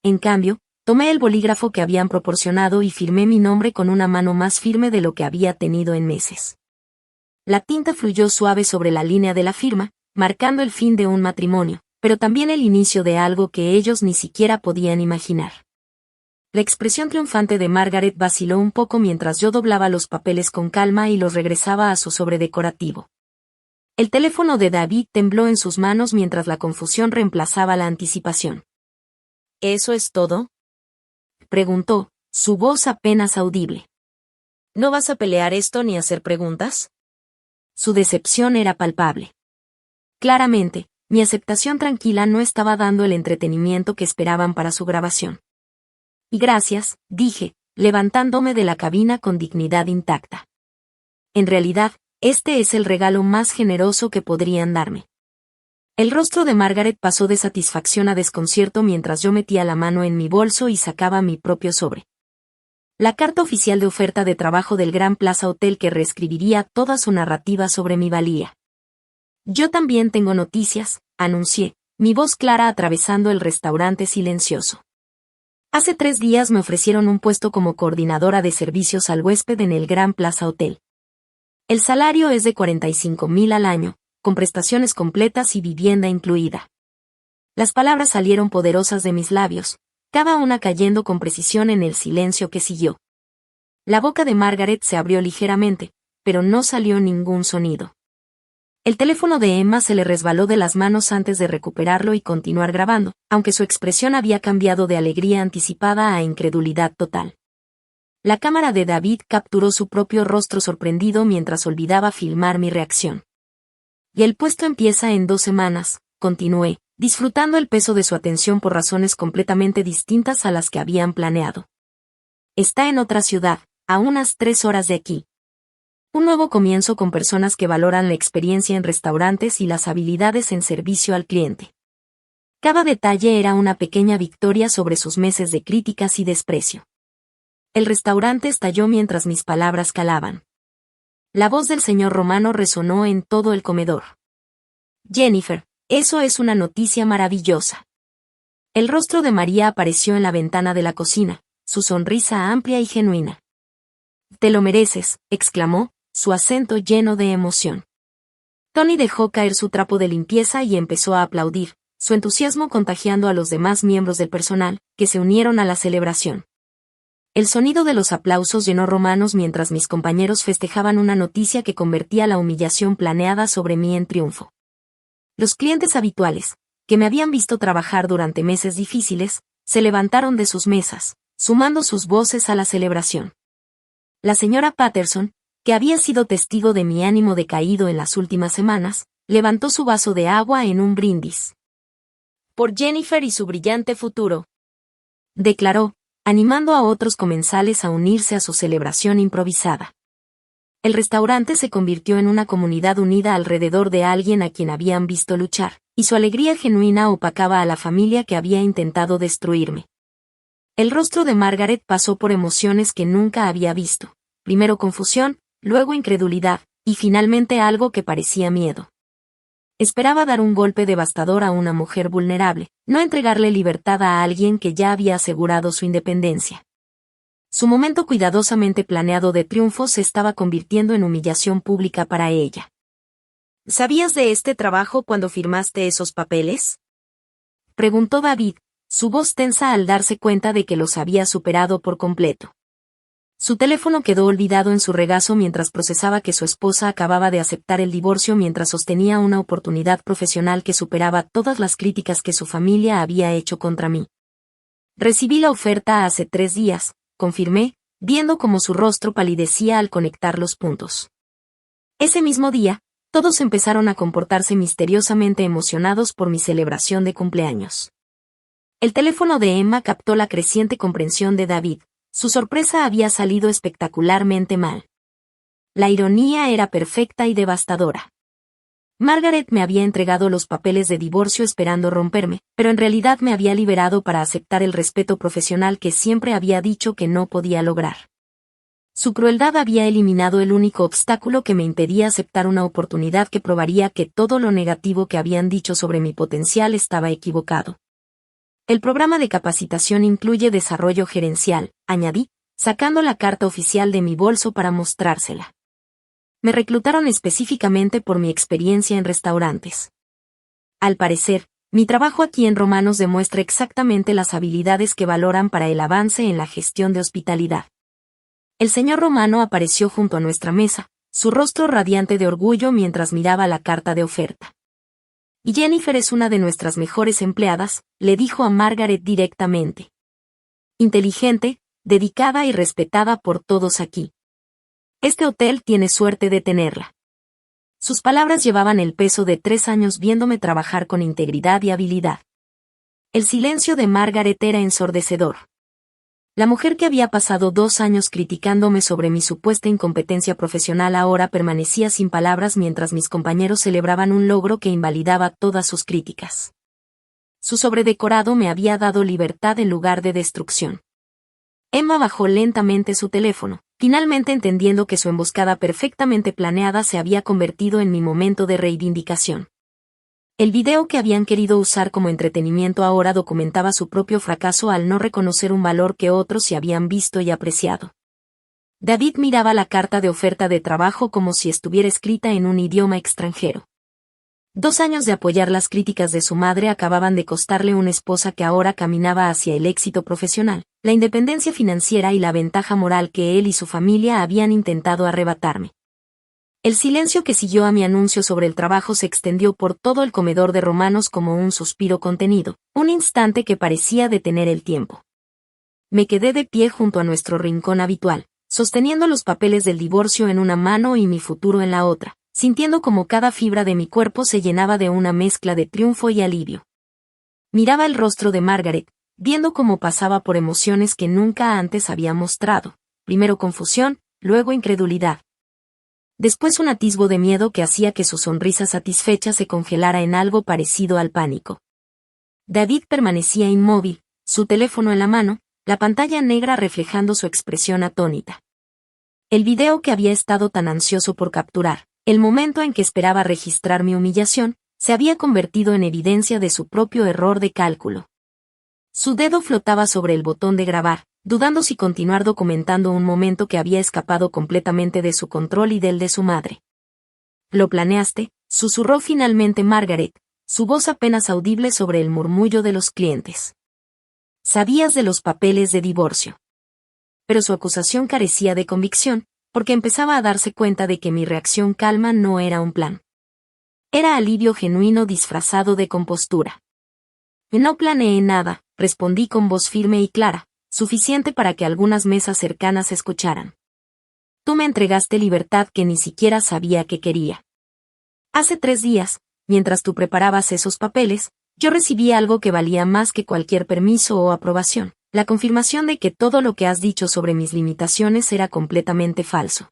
En cambio, tomé el bolígrafo que habían proporcionado y firmé mi nombre con una mano más firme de lo que había tenido en meses. La tinta fluyó suave sobre la línea de la firma, marcando el fin de un matrimonio, pero también el inicio de algo que ellos ni siquiera podían imaginar. La expresión triunfante de Margaret vaciló un poco mientras yo doblaba los papeles con calma y los regresaba a su sobre decorativo. El teléfono de David tembló en sus manos mientras la confusión reemplazaba la anticipación. ¿Eso es todo?, preguntó, su voz apenas audible. ¿No vas a pelear esto ni hacer preguntas? Su decepción era palpable. Claramente, mi aceptación tranquila no estaba dando el entretenimiento que esperaban para su grabación. Y gracias, dije, levantándome de la cabina con dignidad intacta. En realidad, este es el regalo más generoso que podrían darme. El rostro de Margaret pasó de satisfacción a desconcierto mientras yo metía la mano en mi bolso y sacaba mi propio sobre. La carta oficial de oferta de trabajo del Gran Plaza Hotel que reescribiría toda su narrativa sobre mi valía. Yo también tengo noticias, anuncié, mi voz clara atravesando el restaurante silencioso. Hace 3 días me ofrecieron un puesto como coordinadora de servicios al huésped en el Gran Plaza Hotel. El salario es de 45,000 al año, con prestaciones completas y vivienda incluida. Las palabras salieron poderosas de mis labios, cada una cayendo con precisión en el silencio que siguió. La boca de Margaret se abrió ligeramente, pero no salió ningún sonido. El teléfono de Emma se le resbaló de las manos antes de recuperarlo y continuar grabando, aunque su expresión había cambiado de alegría anticipada a incredulidad total. La cámara de David capturó su propio rostro sorprendido mientras olvidaba filmar mi reacción. Y el puesto empieza en 2 semanas, continué, disfrutando el peso de su atención por razones completamente distintas a las que habían planeado. Está en otra ciudad, a unas 3 horas de aquí. Un nuevo comienzo con personas que valoran la experiencia en restaurantes y las habilidades en servicio al cliente. Cada detalle era una pequeña victoria sobre sus meses de críticas y desprecio. El restaurante estalló mientras mis palabras calaban. La voz del señor Romano resonó en todo el comedor. Jennifer, eso es una noticia maravillosa. El rostro de María apareció en la ventana de la cocina, su sonrisa amplia y genuina. Te lo mereces, exclamó, su acento lleno de emoción. Tony dejó caer su trapo de limpieza y empezó a aplaudir, su entusiasmo contagiando a los demás miembros del personal, que se unieron a la celebración. El sonido de los aplausos llenó Romanos mientras mis compañeros festejaban una noticia que convertía la humillación planeada sobre mí en triunfo. Los clientes habituales, que me habían visto trabajar durante meses difíciles, se levantaron de sus mesas, sumando sus voces a la celebración. La señora Patterson, que había sido testigo de mi ánimo decaído en las últimas semanas, levantó su vaso de agua en un brindis. Por Jennifer y su brillante futuro, declaró, animando a otros comensales a unirse a su celebración improvisada. El restaurante se convirtió en una comunidad unida alrededor de alguien a quien habían visto luchar, y su alegría genuina opacaba a la familia que había intentado destruirme. El rostro de Margaret pasó por emociones que nunca había visto, primero confusión, luego incredulidad, y finalmente algo que parecía miedo. Esperaba dar un golpe devastador a una mujer vulnerable, no entregarle libertad a alguien que ya había asegurado su independencia. Su momento cuidadosamente planeado de triunfo se estaba convirtiendo en humillación pública para ella. ¿Sabías de este trabajo cuando firmaste esos papeles?, preguntó David, su voz tensa al darse cuenta de que los había superado por completo. Su teléfono quedó olvidado en su regazo mientras procesaba que su esposa acababa de aceptar el divorcio mientras sostenía una oportunidad profesional que superaba todas las críticas que su familia había hecho contra mí. Recibí la oferta hace 3 días, confirmé, viendo cómo su rostro palidecía al conectar los puntos. Ese mismo día, todos empezaron a comportarse misteriosamente emocionados por mi celebración de cumpleaños. El teléfono de Emma captó la creciente comprensión de David. Su sorpresa había salido espectacularmente mal. La ironía era perfecta y devastadora. Margaret me había entregado los papeles de divorcio esperando romperme, pero en realidad me había liberado para aceptar el respeto profesional que siempre había dicho que no podía lograr. Su crueldad había eliminado el único obstáculo que me impedía aceptar una oportunidad que probaría que todo lo negativo que habían dicho sobre mi potencial estaba equivocado. El programa de capacitación incluye desarrollo gerencial, añadí, sacando la carta oficial de mi bolso para mostrársela. Me reclutaron específicamente por mi experiencia en restaurantes. Al parecer, mi trabajo aquí en Romanos demuestra exactamente las habilidades que valoran para el avance en la gestión de hospitalidad. El señor Romano apareció junto a nuestra mesa, su rostro radiante de orgullo mientras miraba la carta de oferta. Y Jennifer es una de nuestras mejores empleadas, le dijo a Margaret directamente. Inteligente, dedicada y respetada por todos aquí. Este hotel tiene suerte de tenerla. Sus palabras llevaban el peso de 3 años viéndome trabajar con integridad y habilidad. El silencio de Margaret era ensordecedor. La mujer que había pasado 2 años criticándome sobre mi supuesta incompetencia profesional ahora permanecía sin palabras mientras mis compañeros celebraban un logro que invalidaba todas sus críticas. Su sobredecorado me había dado libertad en lugar de destrucción. Emma bajó lentamente su teléfono, finalmente entendiendo que su emboscada perfectamente planeada se había convertido en mi momento de reivindicación. El video que habían querido usar como entretenimiento ahora documentaba su propio fracaso al no reconocer un valor que otros se habían visto y apreciado. David miraba la carta de oferta de trabajo como si estuviera escrita en un idioma extranjero. 2 años de apoyar las críticas de su madre acababan de costarle una esposa que ahora caminaba hacia el éxito profesional, la independencia financiera y la ventaja moral que él y su familia habían intentado arrebatarme. El silencio que siguió a mi anuncio sobre el trabajo se extendió por todo el comedor de Romanos como un suspiro contenido, un instante que parecía detener el tiempo. Me quedé de pie junto a nuestro rincón habitual, sosteniendo los papeles del divorcio en una mano y mi futuro en la otra, sintiendo como cada fibra de mi cuerpo se llenaba de una mezcla de triunfo y alivio. Miraba el rostro de Margaret, viendo cómo pasaba por emociones que nunca antes había mostrado, primero confusión, luego incredulidad. Después un atisbo de miedo que hacía que su sonrisa satisfecha se congelara en algo parecido al pánico. David permanecía inmóvil, su teléfono en la mano, la pantalla negra reflejando su expresión atónita. El video que había estado tan ansioso por capturar, el momento en que esperaba registrar mi humillación, se había convertido en evidencia de su propio error de cálculo. Su dedo flotaba sobre el botón de grabar, dudando si continuar documentando un momento que había escapado completamente de su control y del de su madre. «¿Lo planeaste?», susurró finalmente Margaret, su voz apenas audible sobre el murmullo de los clientes. «¿Sabías de los papeles de divorcio?». Pero su acusación carecía de convicción, porque empezaba a darse cuenta de que mi reacción calma no era un plan. Era alivio genuino disfrazado de compostura. «No planeé nada», respondí con voz firme y clara, suficiente para que algunas mesas cercanas escucharan. «Tú me entregaste libertad que ni siquiera sabía que quería. Hace 3 días, mientras tú preparabas esos papeles, yo recibí algo que valía más que cualquier permiso o aprobación, la confirmación de que todo lo que has dicho sobre mis limitaciones era completamente falso».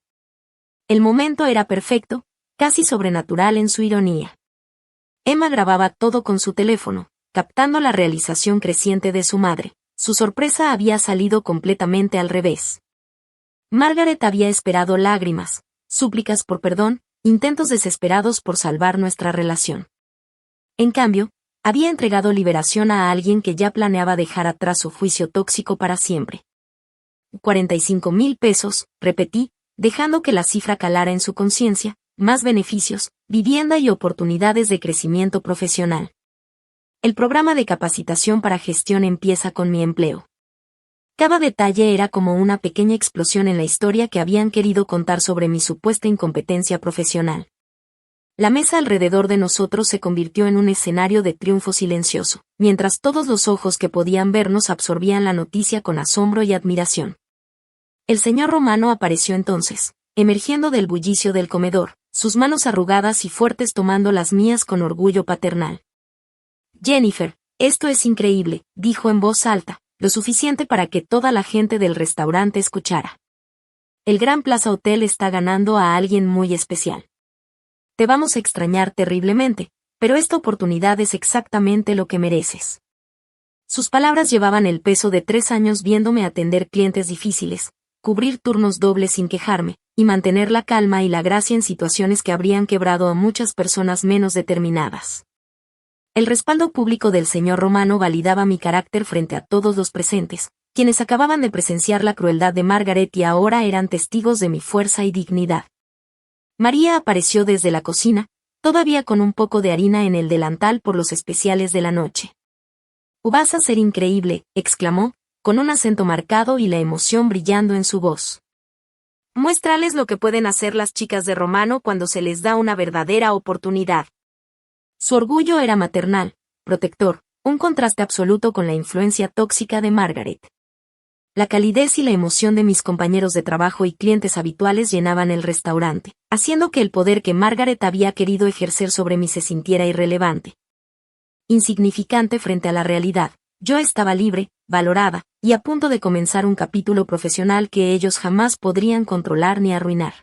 El momento era perfecto, casi sobrenatural en su ironía. Emma grababa todo con su teléfono, captando la realización creciente de su madre. Su sorpresa había salido completamente al revés. Margaret había esperado lágrimas, súplicas por perdón, intentos desesperados por salvar nuestra relación. En cambio, había entregado liberación a alguien que ya planeaba dejar atrás su juicio tóxico para siempre. $45,000 pesos, repetí, dejando que la cifra calara en su conciencia, más beneficios, vivienda y oportunidades de crecimiento profesional. El programa de capacitación para gestión empieza con mi empleo. Cada detalle era como una pequeña explosión en la historia que habían querido contar sobre mi supuesta incompetencia profesional. La mesa alrededor de nosotros se convirtió en un escenario de triunfo silencioso, mientras todos los ojos que podían vernos absorbían la noticia con asombro y admiración. El señor Romano apareció entonces, emergiendo del bullicio del comedor, sus manos arrugadas y fuertes tomando las mías con orgullo paternal. «Jennifer, esto es increíble», dijo en voz alta, lo suficiente para que toda la gente del restaurante escuchara. «El Gran Plaza Hotel está ganando a alguien muy especial. Te vamos a extrañar terriblemente, pero esta oportunidad es exactamente lo que mereces». Sus palabras llevaban el peso de 3 años viéndome atender clientes difíciles, cubrir turnos dobles sin quejarme, y mantener la calma y la gracia en situaciones que habrían quebrado a muchas personas menos determinadas. El respaldo público del señor Romano validaba mi carácter frente a todos los presentes, quienes acababan de presenciar la crueldad de Margaret y ahora eran testigos de mi fuerza y dignidad. María apareció desde la cocina, todavía con un poco de harina en el delantal por los especiales de la noche. «Vas a ser increíble», exclamó, con un acento marcado y la emoción brillando en su voz. «Muéstrales lo que pueden hacer las chicas de Romano cuando se les da una verdadera oportunidad». Su orgullo era maternal, protector, un contraste absoluto con la influencia tóxica de Margaret. La calidez y la emoción de mis compañeros de trabajo y clientes habituales llenaban el restaurante, haciendo que el poder que Margaret había querido ejercer sobre mí se sintiera irrelevante. Insignificante frente a la realidad, yo estaba libre, valorada, y a punto de comenzar un capítulo profesional que ellos jamás podrían controlar ni arruinar.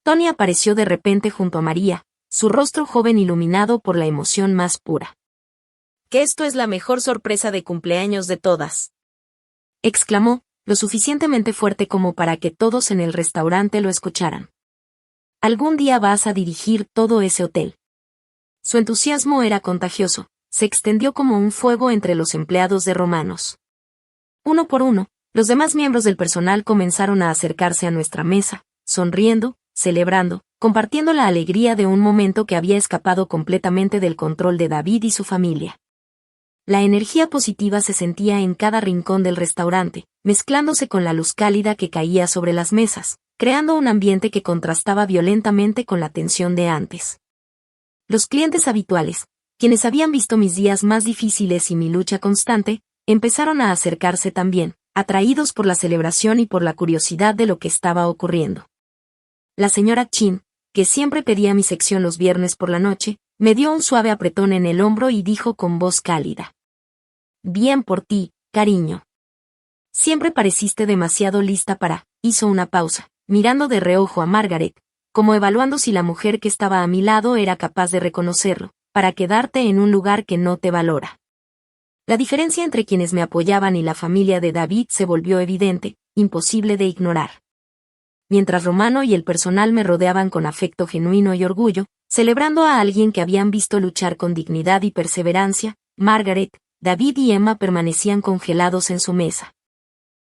Tony apareció de repente junto a María, su rostro joven iluminado por la emoción más pura. «Que esto es la mejor sorpresa de cumpleaños de todas», exclamó, lo suficientemente fuerte como para que todos en el restaurante lo escucharan. «Algún día vas a dirigir todo ese hotel». Su entusiasmo era contagioso, se extendió como un fuego entre los empleados de Romanos. Uno por uno, los demás miembros del personal comenzaron a acercarse a nuestra mesa, sonriendo, celebrando, compartiendo la alegría de un momento que había escapado completamente del control de David y su familia. La energía positiva se sentía en cada rincón del restaurante, mezclándose con la luz cálida que caía sobre las mesas, creando un ambiente que contrastaba violentamente con la tensión de antes. Los clientes habituales, quienes habían visto mis días más difíciles y mi lucha constante, empezaron a acercarse también, atraídos por la celebración y por la curiosidad de lo que estaba ocurriendo. La señora Chin, que siempre pedía mi sección los viernes por la noche, me dio un suave apretón en el hombro y dijo con voz cálida: «Bien por ti, cariño. Siempre pareciste demasiado lista para», hizo una pausa, mirando de reojo a Margaret, como evaluando si la mujer que estaba a mi lado era capaz de reconocerlo, «para quedarte en un lugar que no te valora». La diferencia entre quienes me apoyaban y la familia de David se volvió evidente, imposible de ignorar. Mientras Romano y el personal me rodeaban con afecto genuino y orgullo, celebrando a alguien que habían visto luchar con dignidad y perseverancia, Margaret, David y Emma permanecían congelados en su mesa,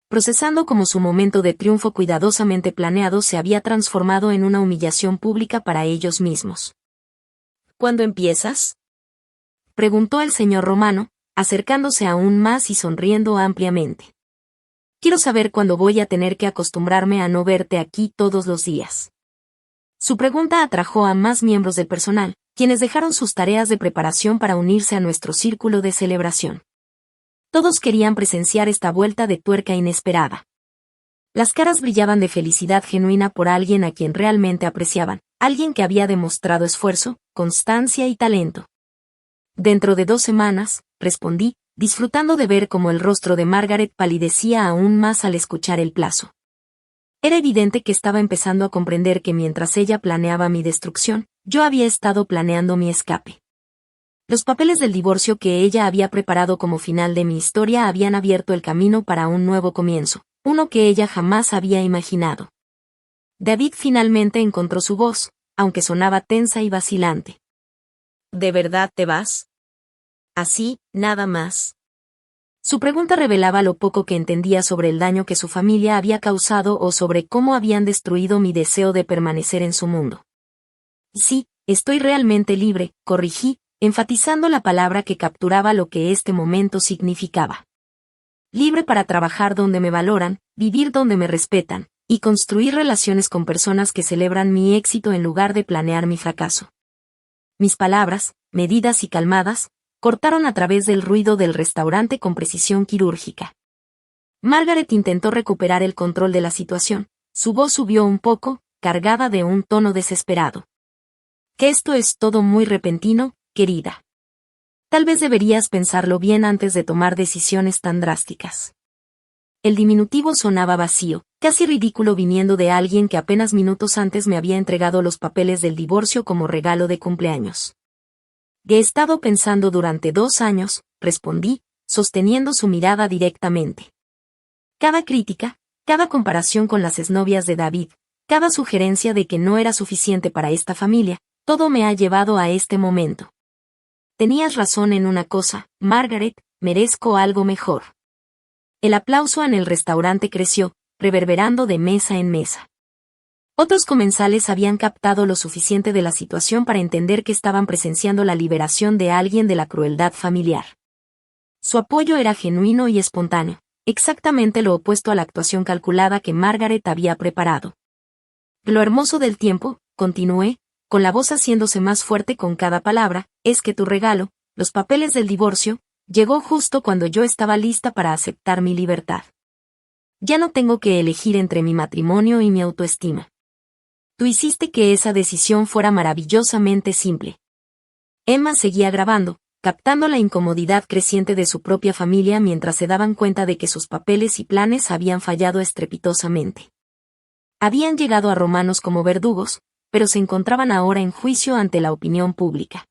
procesando cómo su momento de triunfo cuidadosamente planeado se había transformado en una humillación pública para ellos mismos. «¿Cuándo empiezas?», preguntó el señor Romano, acercándose aún más y sonriendo ampliamente. «Quiero saber cuándo voy a tener que acostumbrarme a no verte aquí todos los días». Su pregunta atrajo a más miembros del personal, quienes dejaron sus tareas de preparación para unirse a nuestro círculo de celebración. Todos querían presenciar esta vuelta de tuerca inesperada. Las caras brillaban de felicidad genuina por alguien a quien realmente apreciaban, alguien que había demostrado esfuerzo, constancia y talento. «Dentro de 2 semanas», respondí, disfrutando de ver cómo el rostro de Margaret palidecía aún más al escuchar el plazo. Era evidente que estaba empezando a comprender que mientras ella planeaba mi destrucción, yo había estado planeando mi escape. Los papeles del divorcio que ella había preparado como final de mi historia habían abierto el camino para un nuevo comienzo, uno que ella jamás había imaginado. David finalmente encontró su voz, aunque sonaba tensa y vacilante. «¿De verdad te vas? Así, nada más». Su pregunta revelaba lo poco que entendía sobre el daño que su familia había causado o sobre cómo habían destruido mi deseo de permanecer en su mundo. Sí, estoy realmente libre, corrigí, enfatizando la palabra que capturaba lo que este momento significaba. Libre para trabajar donde me valoran, vivir donde me respetan, y construir relaciones con personas que celebran mi éxito en lugar de planear mi fracaso. Mis palabras, medidas y calmadas, cortaron a través del ruido del restaurante con precisión quirúrgica. Margaret intentó recuperar el control de la situación. Su voz subió un poco, cargada de un tono desesperado. Que esto es todo muy repentino, querida. Tal vez deberías pensarlo bien antes de tomar decisiones tan drásticas. El diminutivo sonaba vacío, casi ridículo viniendo de alguien que apenas minutos antes me había entregado los papeles del divorcio como regalo de cumpleaños. He estado pensando durante 2 años, respondí, sosteniendo su mirada directamente. Cada crítica, cada comparación con las exnovias de David, cada sugerencia de que no era suficiente para esta familia, todo me ha llevado a este momento. Tenías razón en una cosa, Margaret, merezco algo mejor. El aplauso en el restaurante creció, reverberando de mesa en mesa. Otros comensales habían captado lo suficiente de la situación para entender que estaban presenciando la liberación de alguien de la crueldad familiar. Su apoyo era genuino y espontáneo, exactamente lo opuesto a la actuación calculada que Margaret había preparado. Lo hermoso del tiempo, continué, con la voz haciéndose más fuerte con cada palabra, es que tu regalo, los papeles del divorcio, llegó justo cuando yo estaba lista para aceptar mi libertad. Ya no tengo que elegir entre mi matrimonio y mi autoestima. Tú hiciste que esa decisión fuera maravillosamente simple. Emma seguía grabando, captando la incomodidad creciente de su propia familia mientras se daban cuenta de que sus papeles y planes habían fallado estrepitosamente. Habían llegado a Romanos como verdugos, pero se encontraban ahora en juicio ante la opinión pública.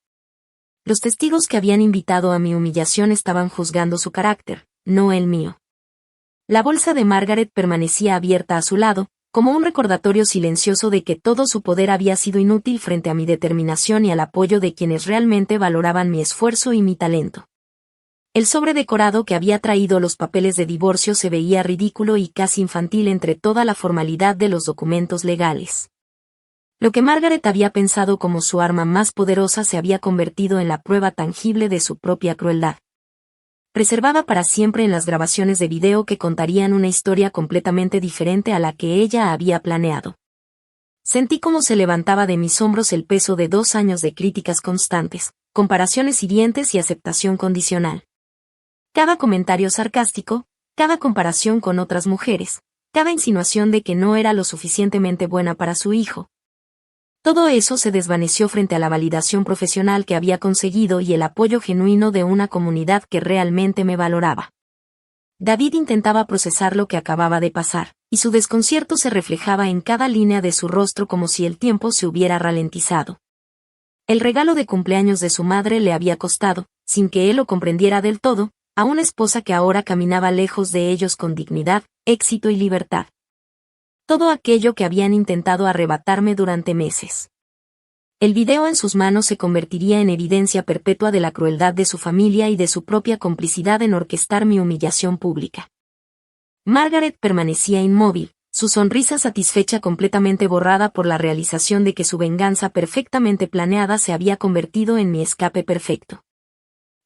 Los testigos que habían invitado a mi humillación estaban juzgando su carácter, no el mío. La bolsa de Margaret permanecía abierta a su lado, como un recordatorio silencioso de que todo su poder había sido inútil frente a mi determinación y al apoyo de quienes realmente valoraban mi esfuerzo y mi talento. El sobre decorado que había traído los papeles de divorcio se veía ridículo y casi infantil entre toda la formalidad de los documentos legales. Lo que Margaret había pensado como su arma más poderosa se había convertido en la prueba tangible de su propia crueldad. Preservada para siempre en las grabaciones de video que contarían una historia completamente diferente a la que ella había planeado. Sentí cómo se levantaba de mis hombros el peso de 2 años de críticas constantes, comparaciones hirientes y aceptación condicional. Cada comentario sarcástico, cada comparación con otras mujeres, cada insinuación de que no era lo suficientemente buena para su hijo. Todo eso se desvaneció frente a la validación profesional que había conseguido y el apoyo genuino de una comunidad que realmente me valoraba. David intentaba procesar lo que acababa de pasar, y su desconcierto se reflejaba en cada línea de su rostro como si el tiempo se hubiera ralentizado. El regalo de cumpleaños de su madre le había costado, sin que él lo comprendiera del todo, a una esposa que ahora caminaba lejos de ellos con dignidad, éxito y libertad. Todo aquello que habían intentado arrebatarme durante meses. El video en sus manos se convertiría en evidencia perpetua de la crueldad de su familia y de su propia complicidad en orquestar mi humillación pública. Margaret permanecía inmóvil, su sonrisa satisfecha completamente borrada por la realización de que su venganza perfectamente planeada se había convertido en mi escape perfecto.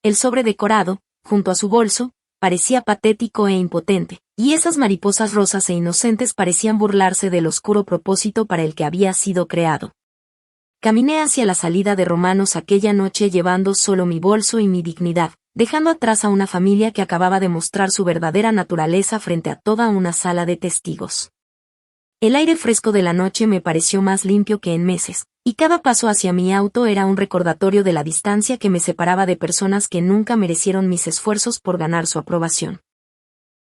El sobre decorado, junto a su bolso, parecía patético e impotente, y esas mariposas rosas e inocentes parecían burlarse del oscuro propósito para el que había sido creado. Caminé hacia la salida de Romanos aquella noche llevando solo mi bolso y mi dignidad, dejando atrás a una familia que acababa de mostrar su verdadera naturaleza frente a toda una sala de testigos. El aire fresco de la noche me pareció más limpio que en meses, y cada paso hacia mi auto era un recordatorio de la distancia que me separaba de personas que nunca merecieron mis esfuerzos por ganar su aprobación.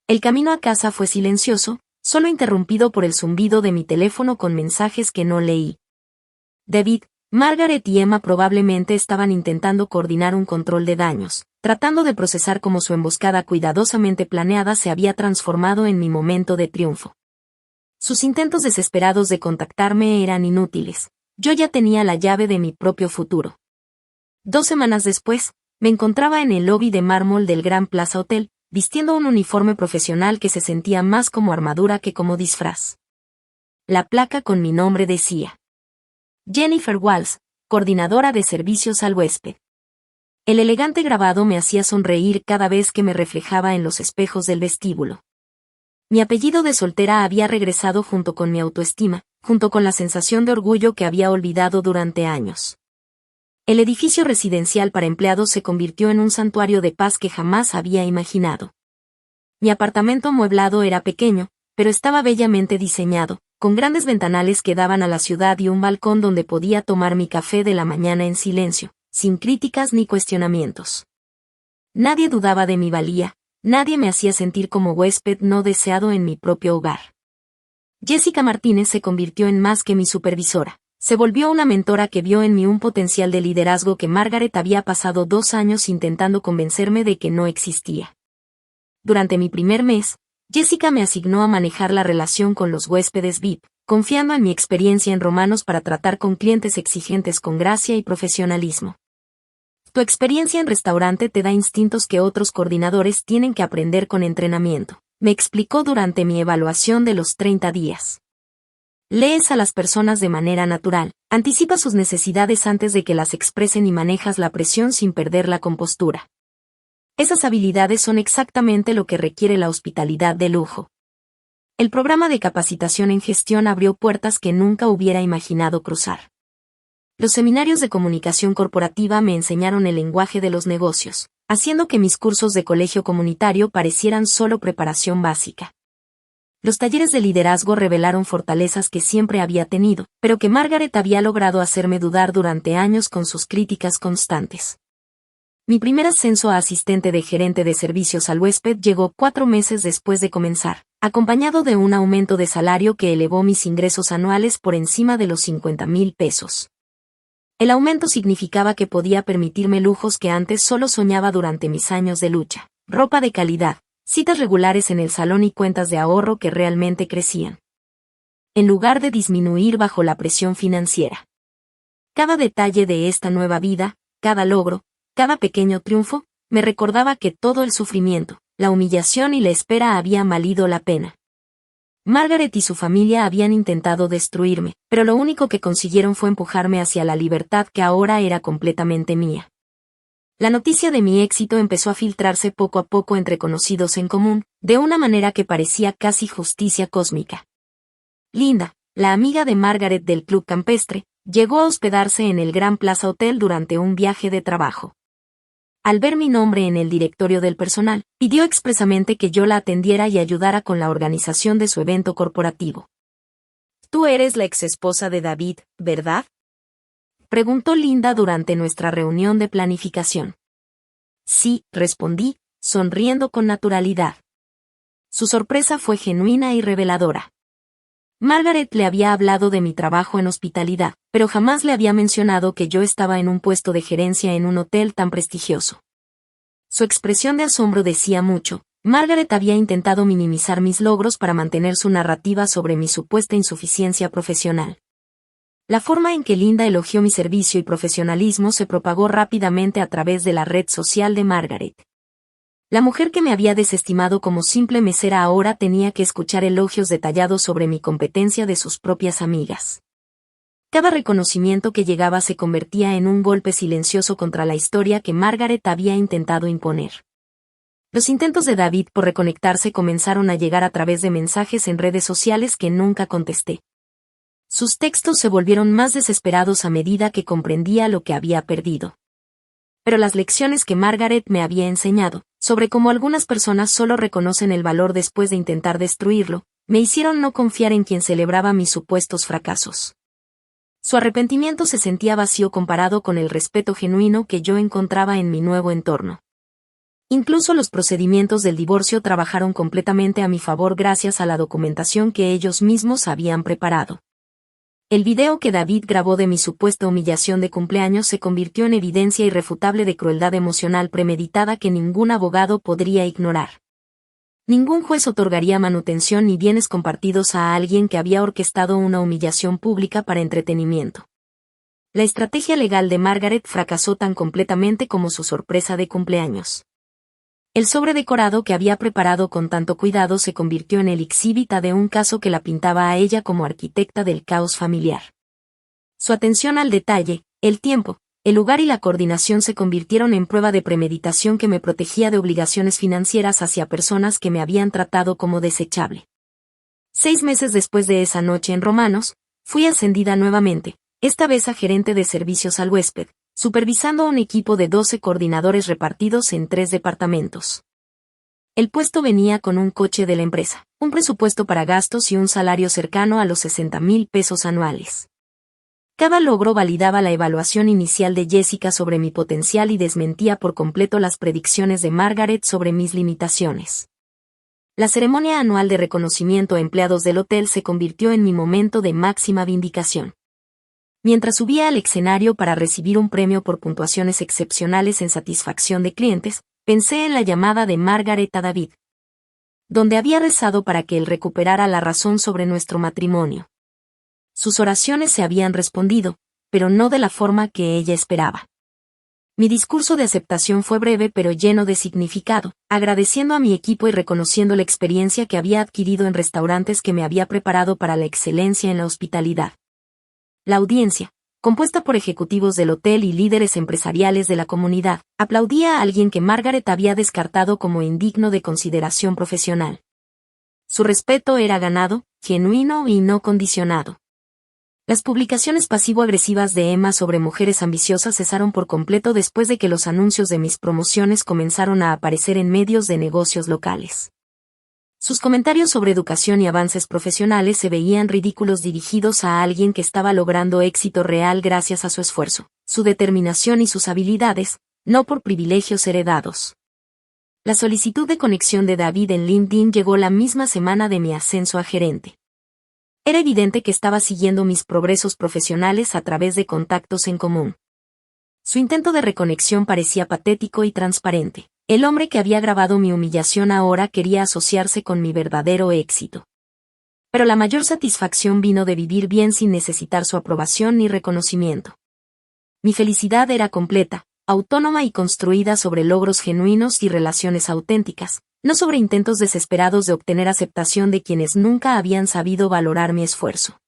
El camino a casa fue silencioso, solo interrumpido por el zumbido de mi teléfono con mensajes que no leí. David, Margaret y Emma probablemente estaban intentando coordinar un control de daños, tratando de procesar cómo su emboscada cuidadosamente planeada se había transformado en mi momento de triunfo. Sus intentos desesperados de contactarme eran inútiles. Yo ya tenía la llave de mi propio futuro. 2 semanas después, me encontraba en el lobby de mármol del Gran Plaza Hotel, vistiendo un uniforme profesional que se sentía más como armadura que como disfraz. La placa con mi nombre decía: Jennifer Walls, coordinadora de servicios al huésped. El elegante grabado me hacía sonreír cada vez que me reflejaba en los espejos del vestíbulo. Mi apellido de soltera había regresado junto con mi autoestima, junto con la sensación de orgullo que había olvidado durante años. El edificio residencial para empleados se convirtió en un santuario de paz que jamás había imaginado. Mi apartamento amueblado era pequeño, pero estaba bellamente diseñado, con grandes ventanales que daban a la ciudad y un balcón donde podía tomar mi café de la mañana en silencio, sin críticas ni cuestionamientos. Nadie dudaba de mi valía, nadie me hacía sentir como huésped no deseado en mi propio hogar. Jessica Martínez se convirtió en más que mi supervisora. Se volvió una mentora que vio en mí un potencial de liderazgo que Margaret había pasado 2 años intentando convencerme de que no existía. Durante mi primer mes, Jessica me asignó a manejar la relación con los huéspedes VIP, confiando en mi experiencia en Romanos para tratar con clientes exigentes con gracia y profesionalismo. Tu experiencia en restaurante te da instintos que otros coordinadores tienen que aprender con entrenamiento, me explicó durante mi evaluación de los 30 días. Lees a las personas de manera natural, anticipas sus necesidades antes de que las expresen y manejas la presión sin perder la compostura. Esas habilidades son exactamente lo que requiere la hospitalidad de lujo. El programa de capacitación en gestión abrió puertas que nunca hubiera imaginado cruzar. Los seminarios de comunicación corporativa me enseñaron el lenguaje de los negocios, haciendo que mis cursos de colegio comunitario parecieran solo preparación básica. Los talleres de liderazgo revelaron fortalezas que siempre había tenido, pero que Margaret había logrado hacerme dudar durante años con sus críticas constantes. Mi primer ascenso a asistente de gerente de servicios al huésped llegó 4 meses después de comenzar, acompañado de un aumento de salario que elevó mis ingresos anuales por encima de los 50,000 pesos. El aumento significaba que podía permitirme lujos que antes solo soñaba durante mis años de lucha: ropa de calidad, citas regulares en el salón y cuentas de ahorro que realmente crecían, en lugar de disminuir bajo la presión financiera. Cada detalle de esta nueva vida, cada logro, cada pequeño triunfo, me recordaba que todo el sufrimiento, la humillación y la espera habían valido la pena. Margaret y su familia habían intentado destruirme, pero lo único que consiguieron fue empujarme hacia la libertad que ahora era completamente mía. La noticia de mi éxito empezó a filtrarse poco a poco entre conocidos en común, de una manera que parecía casi justicia cósmica. Linda, la amiga de Margaret del Club Campestre, llegó a hospedarse en el Gran Plaza Hotel durante un viaje de trabajo. Al ver mi nombre en el directorio del personal, pidió expresamente que yo la atendiera y ayudara con la organización de su evento corporativo. «Tú eres la exesposa de David, ¿verdad?», preguntó Linda durante nuestra reunión de planificación. «Sí», respondí, sonriendo con naturalidad. Su sorpresa fue genuina y reveladora. Margaret le había hablado de mi trabajo en hospitalidad, pero jamás le había mencionado que yo estaba en un puesto de gerencia en un hotel tan prestigioso. Su expresión de asombro decía mucho. Margaret había intentado minimizar mis logros para mantener su narrativa sobre mi supuesta insuficiencia profesional. La forma en que Linda elogió mi servicio y profesionalismo se propagó rápidamente a través de la red social de Margaret. La mujer que me había desestimado como simple mesera ahora tenía que escuchar elogios detallados sobre mi competencia de sus propias amigas. Cada reconocimiento que llegaba se convertía en un golpe silencioso contra la historia que Margaret había intentado imponer. Los intentos de David por reconectarse comenzaron a llegar a través de mensajes en redes sociales que nunca contesté. Sus textos se volvieron más desesperados a medida que comprendía lo que había perdido. Pero las lecciones que Margaret me había enseñado, sobre cómo algunas personas solo reconocen el valor después de intentar destruirlo, me hicieron no confiar en quien celebraba mis supuestos fracasos. Su arrepentimiento se sentía vacío comparado con el respeto genuino que yo encontraba en mi nuevo entorno. Incluso los procedimientos del divorcio trabajaron completamente a mi favor gracias a la documentación que ellos mismos habían preparado. El video que David grabó de mi supuesta humillación de cumpleaños se convirtió en evidencia irrefutable de crueldad emocional premeditada que ningún abogado podría ignorar. Ningún juez otorgaría manutención ni bienes compartidos a alguien que había orquestado una humillación pública para entretenimiento. La estrategia legal de Margaret fracasó tan completamente como su sorpresa de cumpleaños. El sobre decorado que había preparado con tanto cuidado se convirtió en el exhibit A de un caso que la pintaba a ella como arquitecta del caos familiar. Su atención al detalle, el tiempo, el lugar y la coordinación se convirtieron en prueba de premeditación que me protegía de obligaciones financieras hacia personas que me habían tratado como desechable. 6 meses después de esa noche en Romanos, fui ascendida nuevamente, esta vez a gerente de servicios al huésped, supervisando a un equipo de 12 coordinadores repartidos en 3 departamentos. El puesto venía con un coche de la empresa, un presupuesto para gastos y un salario cercano a los 60,000 pesos anuales. Cada logro validaba la evaluación inicial de Jessica sobre mi potencial y desmentía por completo las predicciones de Margaret sobre mis limitaciones. La ceremonia anual de reconocimiento a empleados del hotel se convirtió en mi momento de máxima vindicación. Mientras subía al escenario para recibir un premio por puntuaciones excepcionales en satisfacción de clientes, pensé en la llamada de Margaret a David, donde había rezado para que él recuperara la razón sobre nuestro matrimonio. Sus oraciones se habían respondido, pero no de la forma que ella esperaba. Mi discurso de aceptación fue breve pero lleno de significado, agradeciendo a mi equipo y reconociendo la experiencia que había adquirido en restaurantes que me había preparado para la excelencia en la hospitalidad. La audiencia, compuesta por ejecutivos del hotel y líderes empresariales de la comunidad, aplaudía a alguien que Margaret había descartado como indigno de consideración profesional. Su respeto era ganado, genuino y no condicionado. Las publicaciones pasivo-agresivas de Emma sobre mujeres ambiciosas cesaron por completo después de que los anuncios de mis promociones comenzaron a aparecer en medios de negocios locales. Sus comentarios sobre educación y avances profesionales se veían ridículos dirigidos a alguien que estaba logrando éxito real gracias a su esfuerzo, su determinación y sus habilidades, no por privilegios heredados. La solicitud de conexión de David en LinkedIn llegó la misma semana de mi ascenso a gerente. Era evidente que estaba siguiendo mis progresos profesionales a través de contactos en común. Su intento de reconexión parecía patético y transparente. El hombre que había grabado mi humillación ahora quería asociarse con mi verdadero éxito. Pero la mayor satisfacción vino de vivir bien sin necesitar su aprobación ni reconocimiento. Mi felicidad era completa, autónoma y construida sobre logros genuinos y relaciones auténticas, no sobre intentos desesperados de obtener aceptación de quienes nunca habían sabido valorar mi esfuerzo.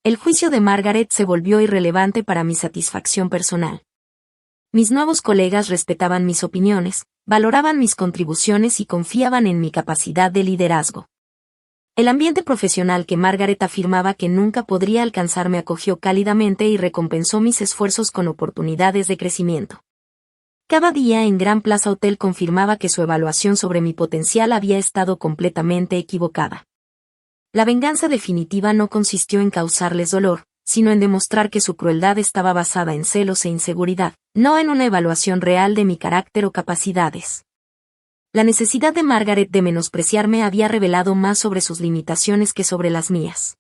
El juicio de Margaret se volvió irrelevante para mi satisfacción personal. Mis nuevos colegas respetaban mis opiniones, valoraban mis contribuciones y confiaban en mi capacidad de liderazgo. El ambiente profesional que Margaret afirmaba que nunca podría alcanzar me acogió cálidamente y recompensó mis esfuerzos con oportunidades de crecimiento. Cada día en Gran Plaza Hotel confirmaba que su evaluación sobre mi potencial había estado completamente equivocada. La venganza definitiva no consistió en causarles dolor, sino en demostrar que su crueldad estaba basada en celos e inseguridad, no en una evaluación real de mi carácter o capacidades. La necesidad de Margaret de menospreciarme había revelado más sobre sus limitaciones que sobre las mías.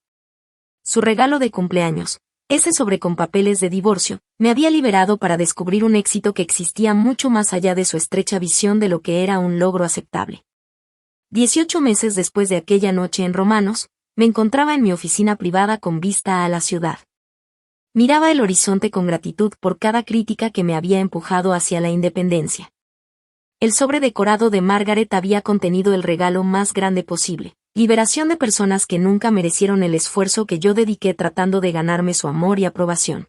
Su regalo de cumpleaños, ese sobre con papeles de divorcio, me había liberado para descubrir un éxito que existía mucho más allá de su estrecha visión de lo que era un logro aceptable. 18 meses después de aquella noche en Romanos, me encontraba en mi oficina privada con vista a la ciudad. Miraba el horizonte con gratitud por cada crítica que me había empujado hacia la independencia. El sobre decorado de Margaret había contenido el regalo más grande posible. Liberación de personas que nunca merecieron el esfuerzo que yo dediqué tratando de ganarme su amor y aprobación.